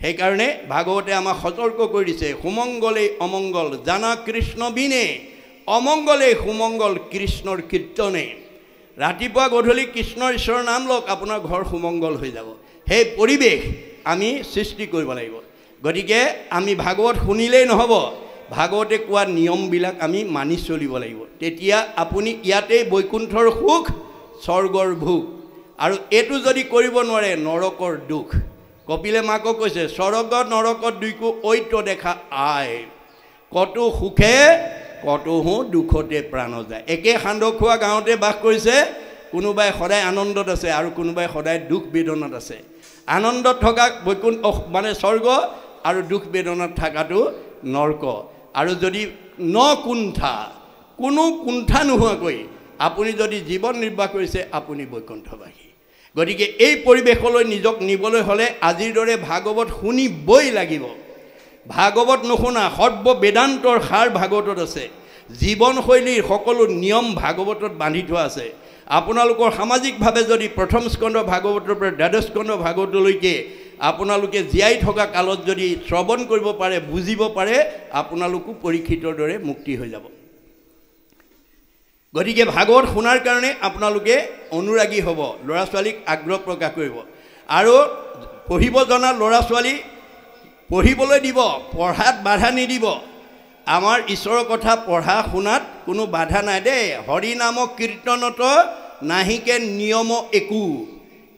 সেইকাৰণে ভাগৱতে আমাক সতৰ্ক কৰি দিছে সুমংগলেই অমংগল জানা কৃষ্ণ বিনে অমংগলেই সুমংগল কৃষ্ণৰ কীৰ্তনে ৰাতিপুৱা গধূলি কৃষ্ণৰ ঈশ্বৰৰ নাম লওক আপোনাৰ ঘৰ সুমংগল হৈ যাব সেই পৰিৱেশ আমি সৃষ্টি কৰিব লাগিব গতিকে আমি ভাগৱত শুনিলেই নহ'ব ভাগৱতে কোৱা নিয়মবিলাক আমি মানি চলিব লাগিব তেতিয়া আপুনি ইয়াতেই বৈকুণ্ঠৰ সুখ স্বৰ্গৰ ভোগ আৰু এইটো যদি কৰিব নোৱাৰে নৰকৰ দুখ কপিলে মাকক কৈছে স্বৰ্গ নৰকৰ দুইকো ঐত দেখা আই কতো সুখে কতোহো দুখতে প্ৰাণ যায় একে খান্দখোৱা গাঁৱতে বাস কৰিছে কোনোবাই সদায় আনন্দত আছে আৰু কোনোবাই সদায় দুখ বেদনাত আছে আনন্দত থকা বৈকুণ্ঠ মানে স্বৰ্গ আৰু দুখ বেদনাত থকাটো নৰক আৰু যদি কোনো কুণ্ঠা নোহোৱাকৈ আপুনি যদি জীৱন নিৰ্বাহ কৰিছে আপুনি বৈকুণ্ঠবাসী গতিকে এই পৰিৱেশলৈ নিজক নিবলৈ হ'লে আজিৰ দৰে ভাগৱত শুনিবই লাগিব ভাগৱত নুশুনা সৰ্ব বেদান্তৰ সাৰ ভাগৱতত আছে জীৱনশৈলীৰ সকলো নিয়ম ভাগৱতত বান্ধি থোৱা আছে আপোনালোকৰ সামাজিকভাৱে যদি প্ৰথম স্কন্ধ ভাগৱতৰ পৰা দ্বাদশ স্কন্ধ ভাগৱতলৈকে আপোনালোকে জীয়াই থকা কালত যদি শ্ৰৱণ কৰিব পাৰে বুজিব পাৰে আপোনালোকো পৰীক্ষিতৰ দৰে মুক্তি হৈ যাব গতিকে ভাগৱত শুনাৰ কাৰণে আপোনালোকে অনুৰাগী হ'ব ল'ৰা ছোৱালীক আগ্ৰহ প্ৰকাশ কৰিব আৰু পঢ়িব জনা ল'ৰা ছোৱালী পঢ়িবলৈ দিব পঢ়াত বাধা নিদিব আমাৰ ঈশ্বৰৰ কথা পঢ়া শুনাত কোনো বাধা নাই দেই হৰি নাম কীৰ্তনত নাহিকে নিয়ম একো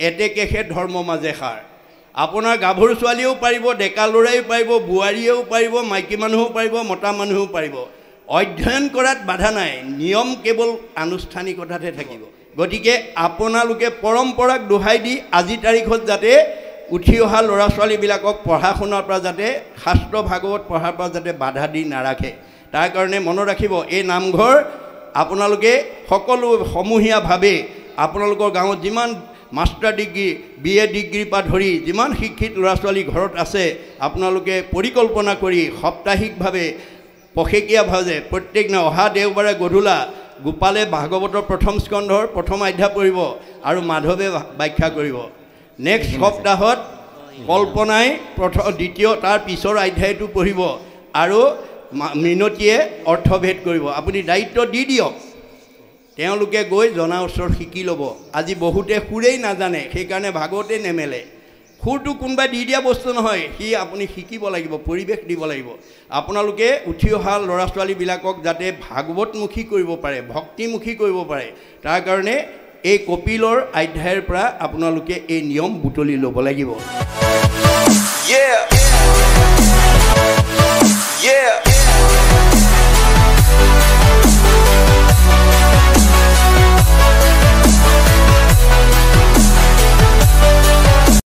এতেকেহে ধৰ্ম মাজে সাৰ আপোনাৰ গাভৰু ছোৱালীয়েও পাৰিব ডেকা ল'ৰাইও পাৰিব বোৱাৰীয়েও পাৰিব মাইকী মানুহো পাৰিব মতা মানুহো পাৰিব অধ্যয়ন কৰাত বাধা নাই নিয়ম কেৱল আনুষ্ঠানিকতাতে থাকিব গতিকে আপোনালোকে পৰম্পৰাক দোহাই দি আজি তাৰিখত যাতে উঠি অহা ল'ৰা ছোৱালীবিলাকক পঢ়া শুনাৰ পৰা যাতে শাস্ত্ৰ ভাগৱত পঢ়াৰ পৰা যাতে বাধা দি নাৰাখে তাৰ কাৰণে মনত ৰাখিব এই নামঘৰ আপোনালোকে সকলো সমূহীয়াভাৱে আপোনালোকৰ গাঁৱত যিমান মাষ্টাৰ ডিগ্ৰী BA ডিগ্ৰীৰ পৰা ধৰি যিমান শিক্ষিত ল'ৰা ছোৱালী ঘৰত আছে আপোনালোকে পৰিকল্পনা কৰি সাপ্তাহিকভাৱে পষেকীয়াভাৱে প্ৰত্যেক অহা দেওবাৰে গধূলা গোপালে ভাগৱতৰ প্ৰথম স্কন্ধৰ প্ৰথম অধ্যায় পঢ়িব আৰু মাধৱে ব্যাখ্যা কৰিব নেক্সট সপ্তাহত কল্পনাই দ্বিতীয় তাৰ পিছৰ অধ্যায়টো পঢ়িব আৰু মিনতীয়ে অৰ্থভেদ কৰিব আপুনি দায়িত্ব দি দিয়ক তেওঁলোকে গৈ জনা ওচৰত শিকি ল'ব আজি বহুতে সুৰেই নাজানে সেইকাৰণে ভাগৱতেই নেমেলে সুৰটো কোনোবাই দি দিয়া বস্তু নহয় সি আপুনি শিকিব লাগিব পৰিৱেশ দিব লাগিব আপোনালোকে উঠি অহা ল'ৰা ছোৱালীবিলাকক যাতে ভাগৱতমুখী কৰিব পাৰে ভক্তিমুখী কৰিব পাৰে তাৰ কাৰণে এই কপিলৰ অধ্যায়ৰ পৰা আপোনালোকে এই নিয়ম বুটলি ল'ব লাগিব